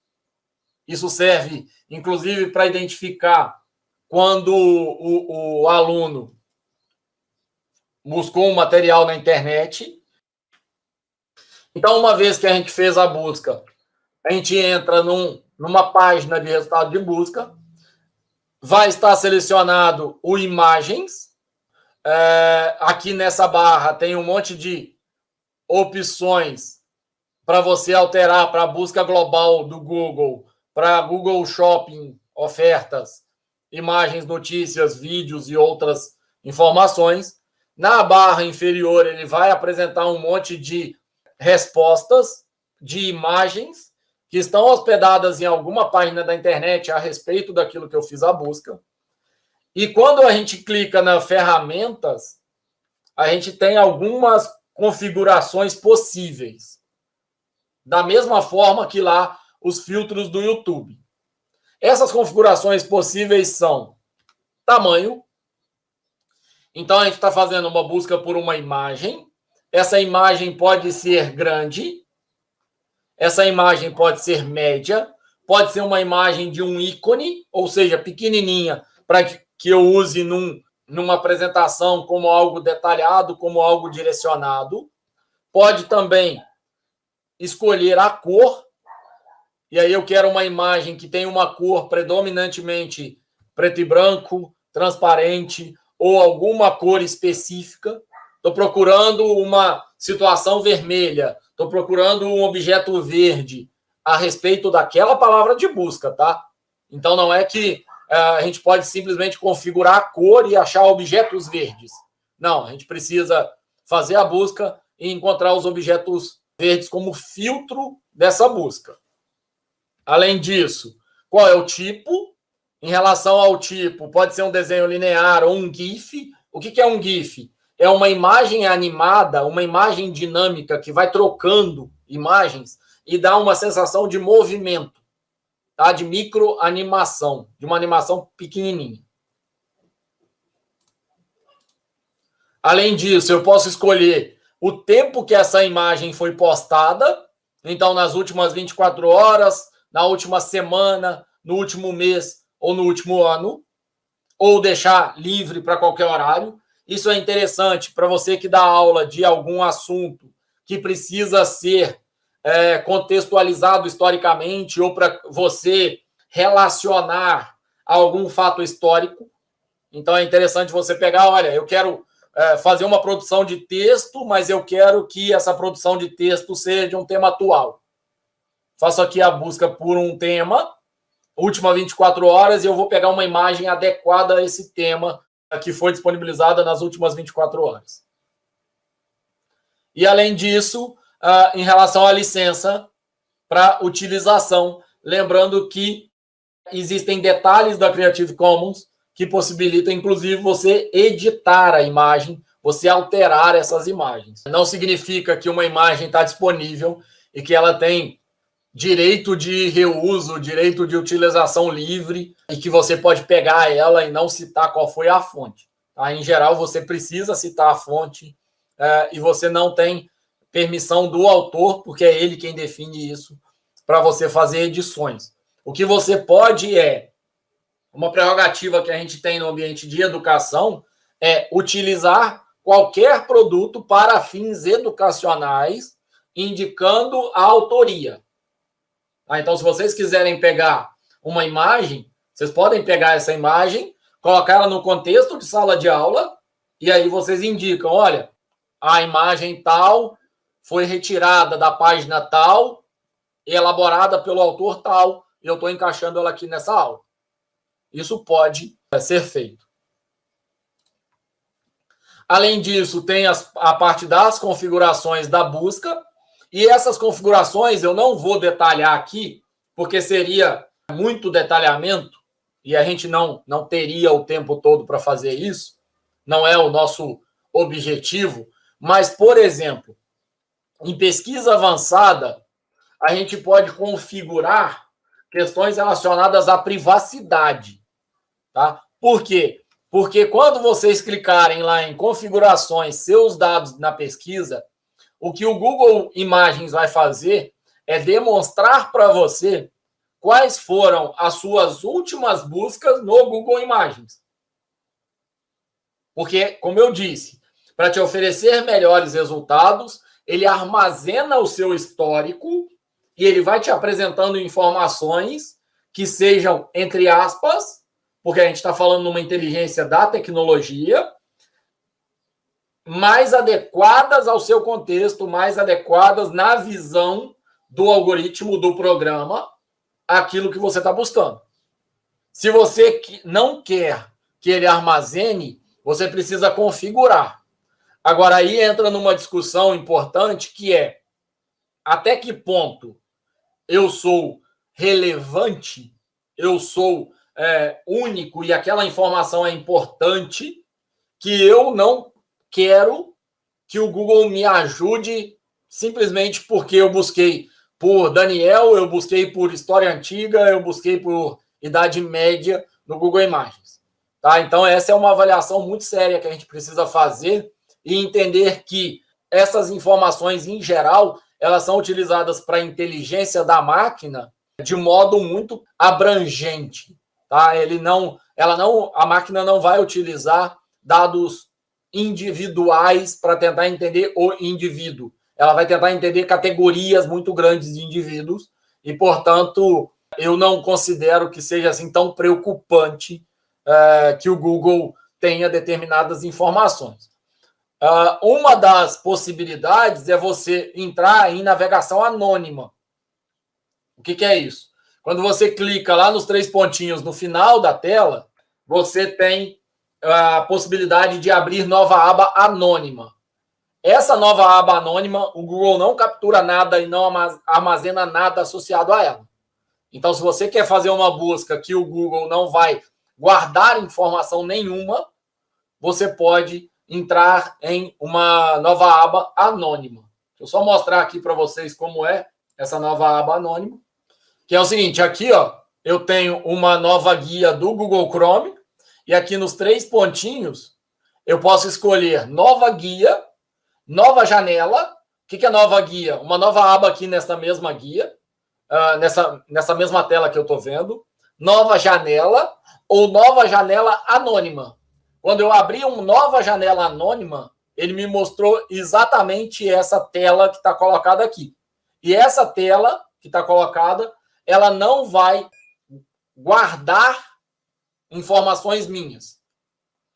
Isso serve, inclusive, para identificar quando o aluno buscou um material na internet. Então, uma vez que a gente fez a busca, a gente entra numa página de resultado de busca, vai estar selecionado o imagens. Aqui nessa barra tem um monte de opções para você alterar para a busca global do Google, para Google Shopping, ofertas, imagens, notícias, vídeos e outras informações. Na barra inferior, ele vai apresentar um monte de respostas de imagens que estão hospedadas em alguma página da internet a respeito daquilo que eu fiz a busca. E quando a gente clica na ferramentas, a gente tem algumas configurações possíveis. Da mesma forma que lá os filtros do YouTube. Essas configurações possíveis são tamanho. Então, a gente está fazendo uma busca por uma imagem. Essa imagem pode ser grande. Essa imagem pode ser média. Pode ser uma imagem de um ícone, ou seja, pequenininha, para que eu use numa apresentação como algo detalhado, como algo direcionado. Pode também escolher a cor. E aí eu quero uma imagem que tem uma cor predominantemente preto e branco, transparente, ou alguma cor específica. Estou procurando uma situação vermelha. Estou procurando um objeto verde a respeito daquela palavra de busca, tá? Então não é que a gente pode simplesmente configurar a cor e achar objetos verdes. Não, a gente precisa fazer a busca e encontrar os objetos verdes como filtro dessa busca. Além disso, qual é o tipo? Em relação ao tipo, pode ser um desenho linear ou um GIF. O que é um GIF? É uma imagem animada, uma imagem dinâmica que vai trocando imagens e dá uma sensação de movimento, tá? De microanimação, de uma animação pequenininha. Além disso, eu posso escolher o tempo que essa imagem foi postada. Então, nas últimas 24 horas, na última semana, no último mês ou no último ano. ou deixar livre para qualquer horário. Isso é interessante para você que dá aula de algum assunto que precisa ser contextualizado historicamente ou para você relacionar a algum fato histórico. Então, é interessante você pegar, olha, eu quero fazer uma produção de texto, mas eu quero que essa produção de texto seja de um tema atual. Faço aqui a busca por um tema, última 24 horas, e eu vou pegar uma imagem adequada a esse tema que foi disponibilizada nas últimas 24 horas. E, além disso, em relação à licença para utilização, lembrando que existem detalhes da Creative Commons que possibilitam, inclusive, você editar a imagem, você alterar essas imagens. Não significa que uma imagem está disponível e que ela tem direito de reuso, direito de utilização livre e que você pode pegar ela e não citar qual foi a fonte. Tá? Em geral, você precisa citar a fonte e você não tem permissão do autor, porque é ele quem define isso, para você fazer edições. O que você pode uma prerrogativa que a gente tem no ambiente de educação é utilizar qualquer produto para fins educacionais, indicando a autoria. Então, se vocês quiserem pegar uma imagem, vocês podem pegar essa imagem, colocar ela no contexto de sala de aula, e aí vocês indicam, olha, a imagem tal foi retirada da página tal, elaborada pelo autor tal, e eu estou encaixando ela aqui nessa aula. Isso pode ser feito. Além disso, tem a parte das configurações da busca, e essas configurações eu não vou detalhar aqui, porque seria muito detalhamento, e a gente não teria o tempo todo para fazer isso, não é o nosso objetivo, mas, por exemplo, em pesquisa avançada, a gente pode configurar questões relacionadas à privacidade. Tá? Por quê? Porque quando vocês clicarem lá em configurações, seus dados na pesquisa, o que o Google Imagens vai fazer é demonstrar para você quais foram as suas últimas buscas no Google Imagens. Porque, como eu disse, para te oferecer melhores resultados, ele armazena o seu histórico e ele vai te apresentando informações que sejam, entre aspas, porque a gente está falando numa inteligência da tecnologia, mais adequadas ao seu contexto, mais adequadas na visão do algoritmo, do programa, aquilo que você está buscando. Se você não quer que ele armazene, você precisa configurar. Agora, aí entra numa discussão importante, que é até que ponto eu sou relevante, eu sou único e aquela informação é importante, que eu não quero que o Google me ajude simplesmente porque eu busquei por Daniel, eu busquei por história antiga, eu busquei por Idade Média no Google Imagens. Tá? Então, essa é uma avaliação muito séria que a gente precisa fazer e entender que essas informações, em geral, elas são utilizadas para a inteligência da máquina de modo muito abrangente. Tá? A máquina não vai utilizar dados individuais para tentar entender o indivíduo. Ela vai tentar entender categorias muito grandes de indivíduos e, portanto, eu não considero que seja assim tão preocupante que o Google tenha determinadas informações. Uma das possibilidades é você entrar em navegação anônima. O que é isso? Quando você clica lá nos 3 pontinhos no final da tela, você tem a possibilidade de abrir nova aba anônima. Essa nova aba anônima, o Google não captura nada e não armazena nada associado a ela. Então, se você quer fazer uma busca que o Google não vai guardar informação nenhuma, você pode entrar em uma nova aba anônima. Deixa eu só mostrar aqui para vocês como é essa nova aba anônima, que é o seguinte, aqui eu tenho uma nova guia do Google Chrome, e aqui nos 3 pontinhos eu posso escolher nova guia, nova janela. O que é nova guia? Uma nova aba aqui nessa mesma guia, nessa mesma tela que eu estou vendo. nova janela ou nova janela anônima. Quando eu abri uma nova janela anônima, ele me mostrou exatamente essa tela que está colocada aqui. E essa tela que está colocada, ela não vai guardar informações minhas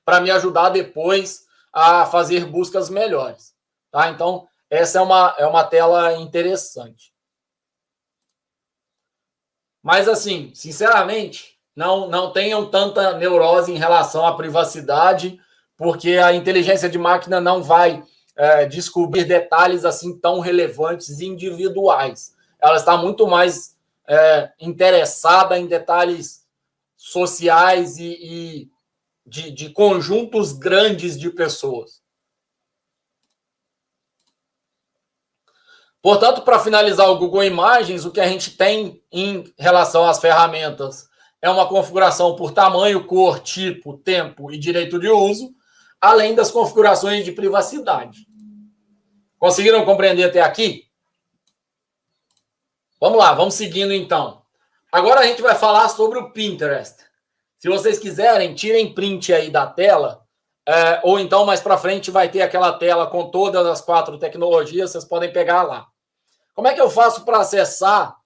para me ajudar depois a fazer buscas melhores. Tá? Então, essa é uma tela interessante. Mas, assim, sinceramente, não tenham tanta neurose em relação à privacidade, porque a inteligência de máquina não vai descobrir detalhes assim tão relevantes e individuais. Ela está muito mais interessada em detalhes sociais e de conjuntos grandes de pessoas. Portanto, para finalizar o Google Imagens, o que a gente tem em relação às ferramentas é uma configuração por tamanho, cor, tipo, tempo e direito de uso, além das configurações de privacidade. Conseguiram compreender até aqui? Vamos lá, vamos seguindo então. Agora a gente vai falar sobre o Pinterest. Se vocês quiserem, tirem print aí da tela, ou então mais para frente vai ter aquela tela com todas as 4 tecnologias, vocês podem pegar lá. Como é que eu faço para acessar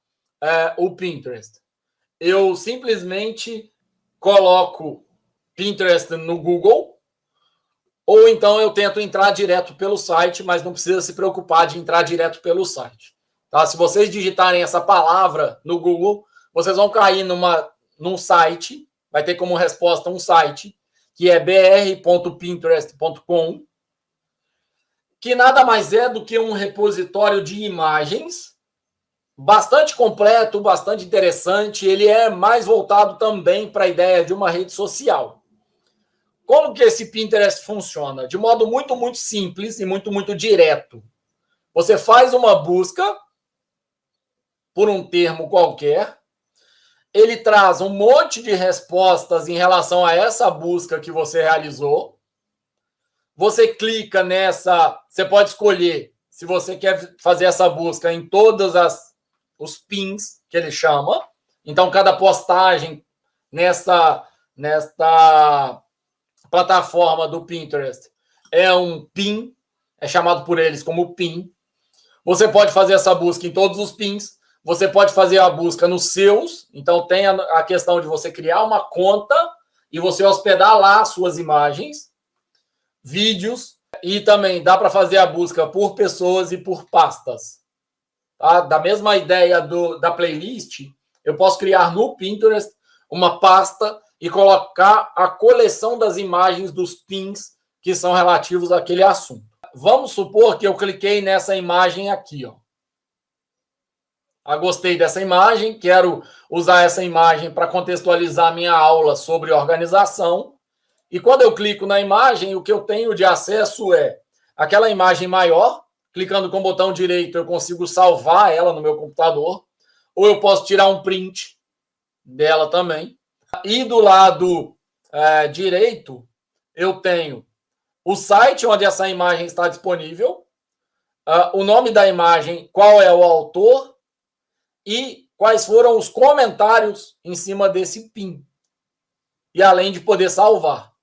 o Pinterest? Eu simplesmente coloco Pinterest no Google, ou então eu tento entrar direto pelo site, mas não precisa se preocupar de entrar direto pelo site. Tá? Se vocês digitarem essa palavra no Google, vocês vão cair num site, vai ter como resposta um site, que é br.pinterest.com, que nada mais é do que um repositório de imagens, bastante completo, bastante interessante. Ele é mais voltado também para a ideia de uma rede social. Como que esse Pinterest funciona? De modo muito, muito simples e muito, muito direto. Você faz uma busca por um termo qualquer, ele traz um monte de respostas em relação a essa busca que você realizou. Você clica nessa, você pode escolher se você quer fazer essa busca em todos os pins que ele chama. Então, cada postagem nesta plataforma do Pinterest é um pin, é chamado por eles como pin. Você pode fazer essa busca em todos os pins. Você pode fazer a busca nos seus. Então, tem a questão de você criar uma conta e você hospedar lá as suas imagens, vídeos, e também dá para fazer a busca por pessoas e por pastas. Tá? Da mesma ideia da playlist, eu posso criar no Pinterest uma pasta e colocar a coleção das imagens dos pins que são relativos àquele assunto. Vamos supor que eu cliquei nessa imagem aqui, ó. Gostei dessa imagem, quero usar essa imagem para contextualizar minha aula sobre organização. E quando eu clico na imagem, o que eu tenho de acesso é aquela imagem maior. Clicando com o botão direito, eu consigo salvar ela no meu computador. Ou eu posso tirar um print dela também. E do lado direito, eu tenho o site onde essa imagem está disponível, o nome da imagem, qual é o autor e quais foram os comentários em cima desse pin. E além de poder salvar.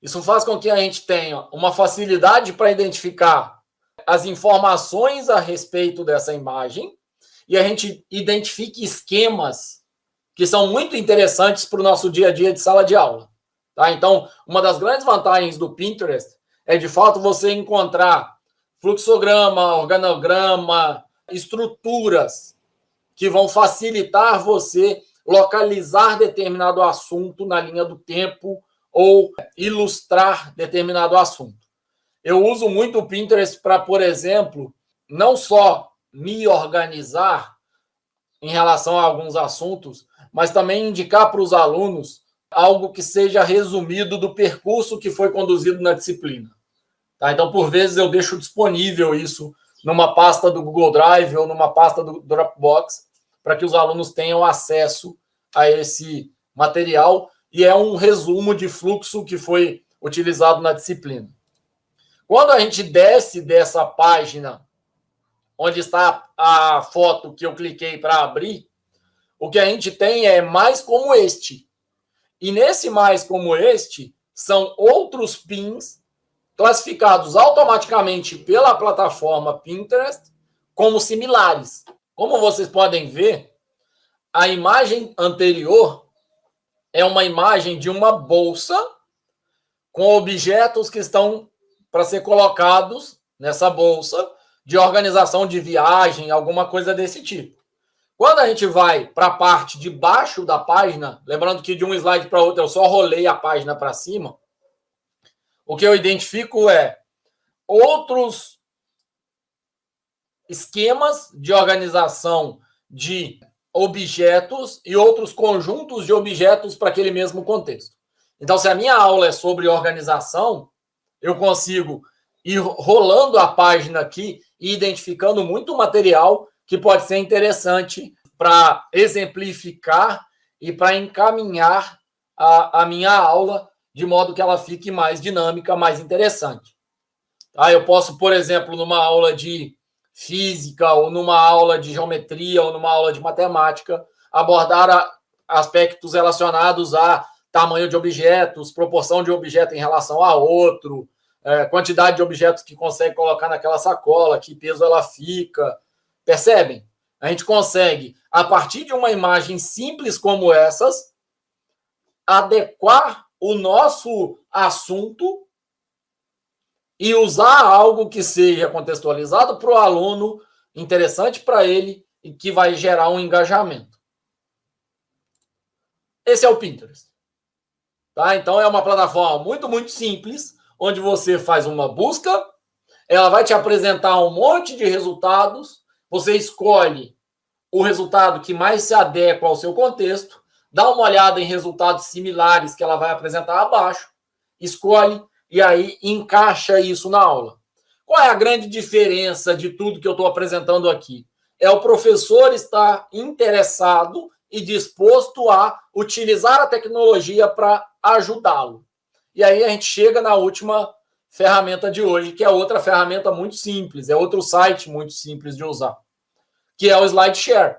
Isso faz com que a gente tenha uma facilidade para identificar as informações a respeito dessa imagem e a gente identifique esquemas que são muito interessantes para o nosso dia a dia de sala de aula. Tá? Então, uma das grandes vantagens do Pinterest é, de fato, você encontrar fluxograma, organograma, estruturas que vão facilitar você localizar determinado assunto na linha do tempo ou ilustrar determinado assunto. Eu uso muito o Pinterest para, por exemplo, não só me organizar em relação a alguns assuntos, mas também indicar para os alunos algo que seja resumido do percurso que foi conduzido na disciplina. Tá? Então, por vezes, eu deixo disponível isso numa pasta do Google Drive ou numa pasta do Dropbox, para que os alunos tenham acesso a esse material, e é um resumo de fluxo que foi utilizado na disciplina. Quando a gente desce dessa página, onde está a foto que eu cliquei para abrir, o que a gente tem é mais como este. E nesse mais como este, são outros pins classificados automaticamente pela plataforma Pinterest como similares. Como vocês podem ver, a imagem anterior é uma imagem de uma bolsa com objetos que estão para ser colocados nessa bolsa de organização de viagem, alguma coisa desse tipo. Quando a gente vai para a parte de baixo da página, lembrando que de um slide para outro eu só rolei a página para cima, o que eu identifico é outros esquemas de organização de objetos e outros conjuntos de objetos para aquele mesmo contexto. Então, se a minha aula é sobre organização, eu consigo ir rolando a página aqui e identificando muito material que pode ser interessante para exemplificar e para encaminhar a minha aula de modo que ela fique mais dinâmica, mais interessante. Eu posso, por exemplo, numa aula de física, ou numa aula de geometria, ou numa aula de matemática, abordar aspectos relacionados a tamanho de objetos, proporção de objeto em relação a outro, quantidade de objetos que consegue colocar naquela sacola, que peso ela fica. Percebem? A gente consegue, a partir de uma imagem simples como essas, adequar o nosso assunto e usar algo que seja contextualizado para o aluno, interessante para ele e que vai gerar um engajamento. Esse é o Pinterest. Tá? Então, é uma plataforma muito, muito simples, onde você faz uma busca, ela vai te apresentar um monte de resultados, você escolhe o resultado que mais se adequa ao seu contexto, dá uma olhada em resultados similares que ela vai apresentar abaixo, escolhe e aí encaixa isso na aula. Qual é a grande diferença de tudo que eu estou apresentando aqui? É o professor estar interessado e disposto a utilizar a tecnologia para ajudá-lo. E aí a gente chega na última ferramenta de hoje, que é outra ferramenta muito simples, é outro site muito simples de usar, que é o SlideShare.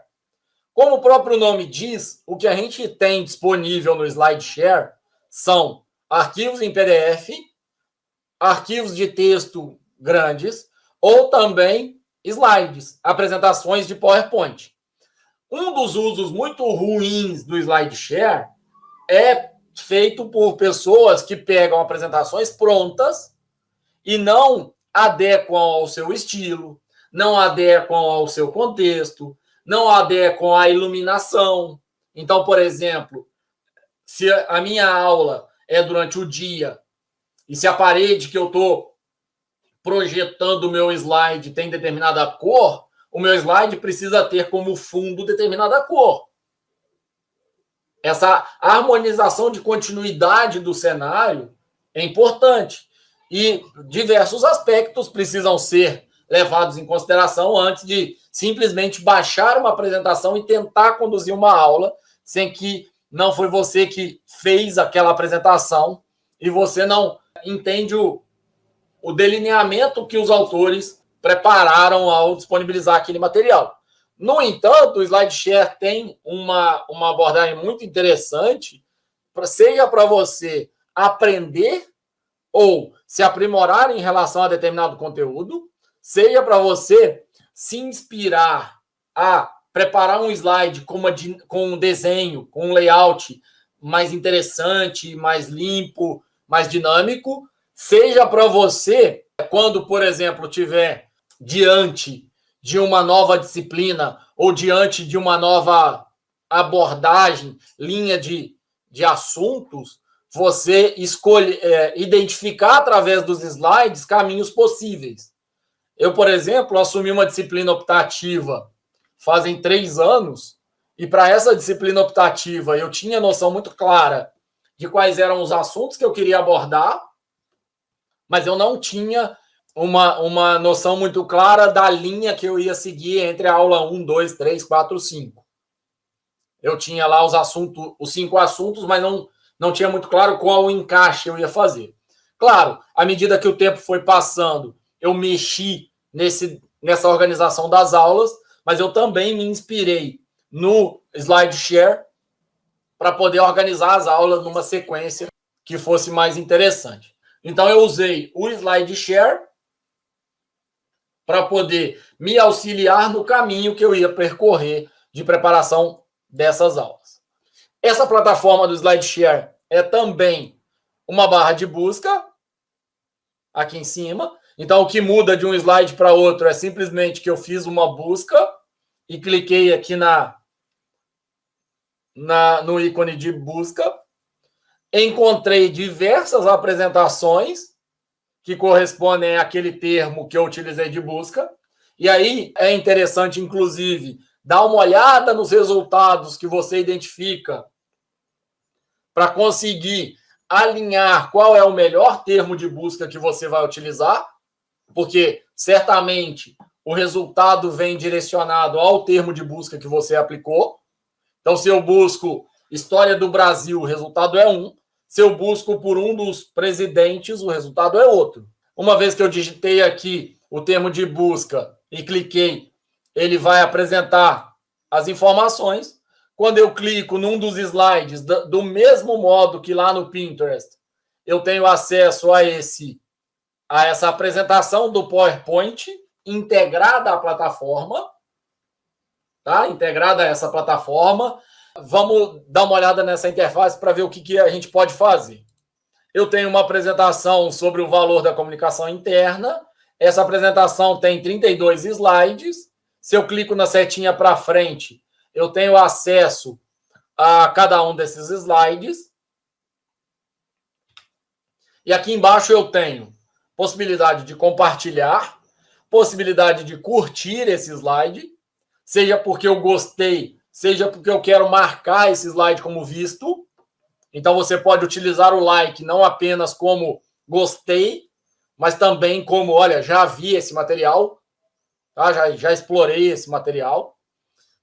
Como o próprio nome diz, o que a gente tem disponível no SlideShare são arquivos em PDF, arquivos de texto grandes, ou também slides, apresentações de PowerPoint. Um dos usos muito ruins do SlideShare é feito por pessoas que pegam apresentações prontas e não adequam ao seu estilo, não adequam ao seu contexto, não adequam à iluminação. Então, por exemplo, se a minha aula é durante o dia e se a parede que eu estou projetando o meu slide tem determinada cor, o meu slide precisa ter como fundo determinada cor. Essa harmonização de continuidade do cenário é importante. E diversos aspectos precisam ser levados em consideração antes de simplesmente baixar uma apresentação e tentar conduzir uma aula sem que não foi você que fez aquela apresentação e você não entende o delineamento que os autores prepararam ao disponibilizar aquele material. No entanto, o SlideShare tem uma abordagem muito interessante, seja para você aprender ou se aprimorar em relação a determinado conteúdo, seja para você se inspirar a preparar um slide com um desenho, com um layout mais interessante, mais limpo, mais dinâmico, seja para você, quando, por exemplo, tiver diante de uma nova disciplina ou diante de uma nova abordagem, linha de assuntos, você identificar através dos slides caminhos possíveis. Eu, por exemplo, assumi uma disciplina optativa fazem 3 anos, e para essa disciplina optativa eu tinha noção muito clara de quais eram os assuntos que eu queria abordar, mas eu não tinha uma noção muito clara da linha que eu ia seguir entre a aula 1, 2, 3, 4, 5. Eu tinha lá os 5 assuntos, mas não tinha muito claro qual o encaixe eu ia fazer. Claro, à medida que o tempo foi passando, eu mexi nessa organização das aulas, mas eu também me inspirei no SlideShare para poder organizar as aulas numa sequência que fosse mais interessante. Então, eu usei o SlideShare para poder me auxiliar no caminho que eu ia percorrer de preparação dessas aulas. Essa plataforma do SlideShare é também uma barra de busca aqui em cima. Então, o que muda de um slide para outro é simplesmente que eu fiz uma busca e cliquei aqui no ícone de busca. Encontrei diversas apresentações que correspondem àquele termo que eu utilizei de busca. E aí é interessante, inclusive, dar uma olhada nos resultados que você identifica para conseguir alinhar qual é o melhor termo de busca que você vai utilizar, porque certamente o resultado vem direcionado ao termo de busca que você aplicou. Então, se eu busco História do Brasil, o resultado é um. Se eu busco por um dos presidentes, o resultado é outro. Uma vez que eu digitei aqui o termo de busca e cliquei, ele vai apresentar as informações. Quando eu clico num dos slides, do mesmo modo que lá no Pinterest, eu tenho acesso a essa apresentação do PowerPoint integrada à plataforma, tá? Integrada a essa plataforma. Vamos dar uma olhada nessa interface para ver o que a gente pode fazer. Eu tenho uma apresentação sobre o valor da comunicação interna. Essa apresentação tem 32 slides. Se eu clico na setinha para frente, eu tenho acesso a cada um desses slides. E aqui embaixo eu tenho possibilidade de compartilhar, possibilidade de curtir esse slide, seja porque eu gostei, seja porque eu quero marcar esse slide como visto. Então, você pode utilizar o like não apenas como gostei, mas também como, olha, já vi esse material, tá? Já explorei esse material.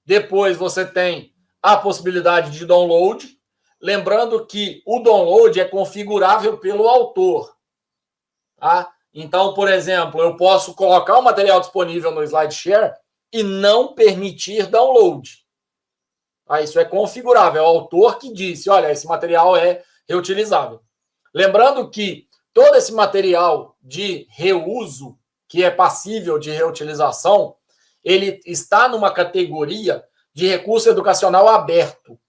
Depois, você tem a possibilidade de download. Lembrando que o download é configurável pelo autor, tá? Então, por exemplo, eu posso colocar o material disponível no SlideShare e não permitir download. Isso é configurável, é o autor que disse, olha, esse material é reutilizável. Lembrando que todo esse material de reuso, que é passível de reutilização, ele está numa categoria de recurso educacional aberto,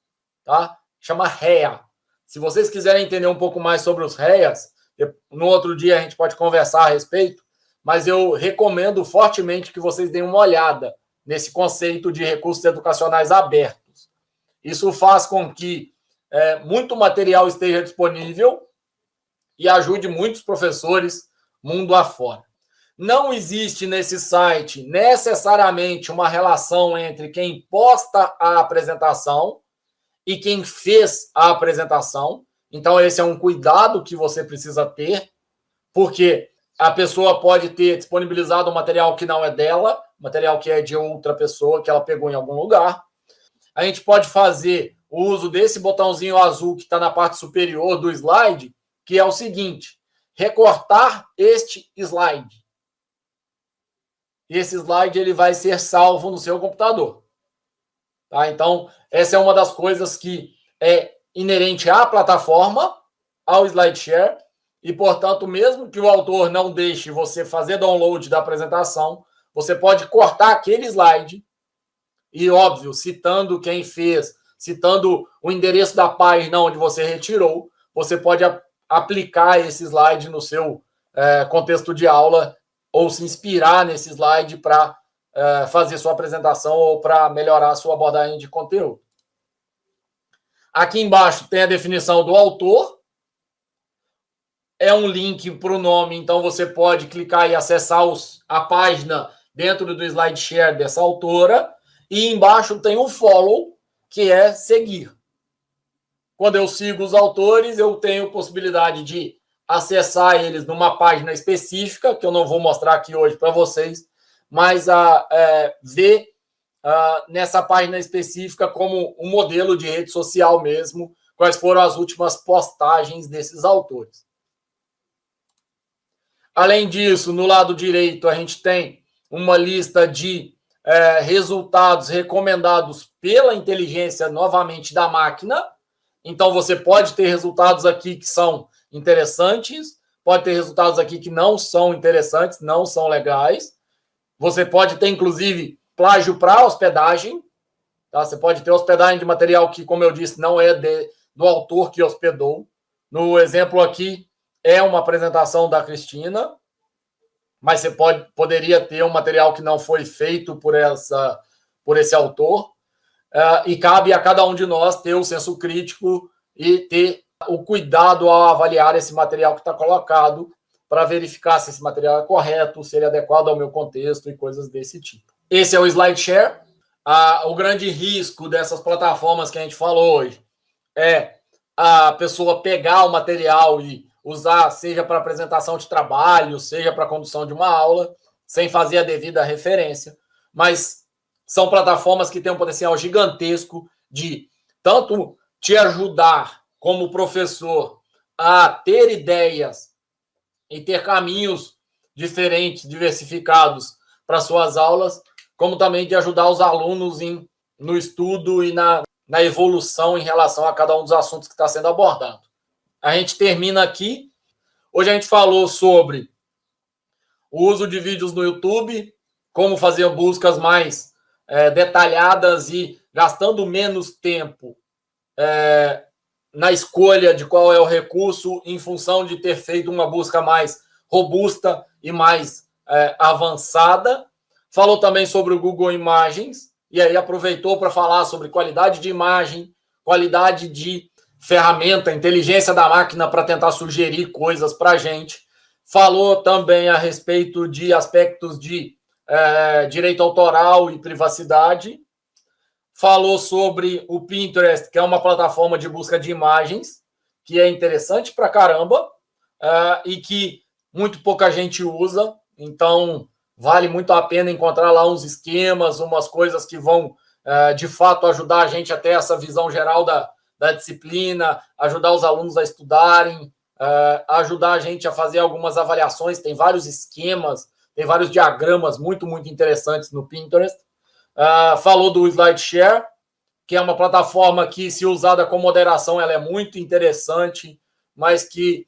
tá? Chama REA. Se vocês quiserem entender um pouco mais sobre os REAs, no outro dia a gente pode conversar a respeito, mas eu recomendo fortemente que vocês deem uma olhada nesse conceito de recursos educacionais abertos. Isso faz com que muito material esteja disponível e ajude muitos professores mundo afora. Não existe nesse site necessariamente uma relação entre quem posta a apresentação e quem fez a apresentação. Então, esse é um cuidado que você precisa ter, porque a pessoa pode ter disponibilizado um material que não é dela, material que é de outra pessoa, que ela pegou em algum lugar. A gente pode fazer o uso desse botãozinho azul que está na parte superior do slide, que é o seguinte: recortar este slide. Esse slide ele vai ser salvo no seu computador. Tá? Então, essa é uma das coisas que é inerente à plataforma, ao SlideShare, e, portanto, mesmo que o autor não deixe você fazer download da apresentação, você pode cortar aquele slide e, óbvio, citando quem fez, citando o endereço da página onde você retirou, você pode aplicar esse slide no seu contexto de aula ou se inspirar nesse slide para fazer sua apresentação ou para melhorar a sua abordagem de conteúdo. Aqui embaixo tem a definição do autor. É um link para o nome, então você pode clicar e acessar a página dentro do SlideShare dessa autora. E embaixo tem o follow, que é seguir. Quando eu sigo os autores, eu tenho possibilidade de acessar eles numa página específica, que eu não vou mostrar aqui hoje para vocês, mas ver nessa página específica como um modelo de rede social mesmo, quais foram as últimas postagens desses autores. Além disso, no lado direito, a gente tem uma lista de resultados recomendados pela inteligência, novamente, da máquina. Então, você pode ter resultados aqui que são interessantes, pode ter resultados aqui que não são interessantes, não são legais. Você pode ter, inclusive, plágio para hospedagem. Tá? Você pode ter hospedagem de material que, como eu disse, não é do autor que hospedou. No exemplo aqui, é uma apresentação da Cristina, mas você poderia ter um material que não foi feito por esse autor. E cabe a cada um de nós ter o senso crítico e ter o cuidado ao avaliar esse material que está colocado para verificar se esse material é correto, se ele é adequado ao meu contexto e coisas desse tipo. Esse é o SlideShare. O grande risco dessas plataformas que a gente falou hoje é a pessoa pegar o material e usar, seja para apresentação de trabalho, seja para condução de uma aula, sem fazer a devida referência. Mas são plataformas que têm um potencial gigantesco de tanto te ajudar como professor a ter ideias e ter caminhos diferentes, diversificados para suas aulas, como também de ajudar os alunos no estudo e na evolução em relação a cada um dos assuntos que está sendo abordado. A gente termina aqui. Hoje a gente falou sobre o uso de vídeos no YouTube, como fazer buscas mais detalhadas e gastando menos tempo na escolha de qual é o recurso em função de ter feito uma busca mais robusta e mais avançada. Falou também sobre o Google Imagens, e aí aproveitou para falar sobre qualidade de imagem, qualidade de ferramenta, inteligência da máquina para tentar sugerir coisas para a gente. Falou também a respeito de aspectos de direito autoral e privacidade. Falou sobre o Pinterest, que é uma plataforma de busca de imagens, que é interessante para caramba e que muito pouca gente usa. Então, vale muito a pena encontrar lá uns esquemas, umas coisas que vão, de fato, ajudar a gente a ter essa visão geral da disciplina, ajudar os alunos a estudarem, ajudar a gente a fazer algumas avaliações. Tem vários esquemas, tem vários diagramas muito, muito interessantes no Pinterest. Falou do SlideShare, que é uma plataforma que, se usada com moderação, ela é muito interessante, mas que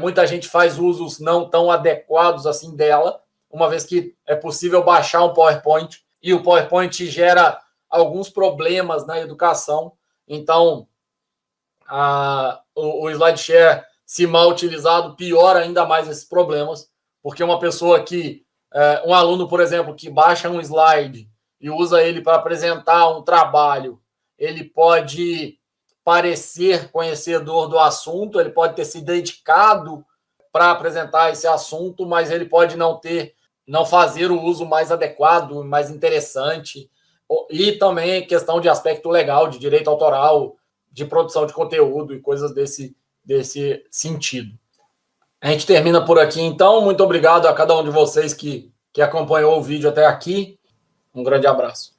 muita gente faz usos não tão adequados assim dela, uma vez que é possível baixar um PowerPoint, e o PowerPoint gera alguns problemas na educação. Então, o SlideShare, se mal utilizado, piora ainda mais esses problemas, porque uma pessoa um aluno, por exemplo, que baixa um slide e usa ele para apresentar um trabalho, ele pode parecer conhecedor do assunto, ele pode ter se dedicado para apresentar esse assunto, mas ele pode não fazer o uso mais adequado, mais interessante. E também questão de aspecto legal, de direito autoral, de produção de conteúdo e coisas desse sentido. A gente termina por aqui, então. Muito obrigado a cada um de vocês que acompanhou o vídeo até aqui. Um grande abraço.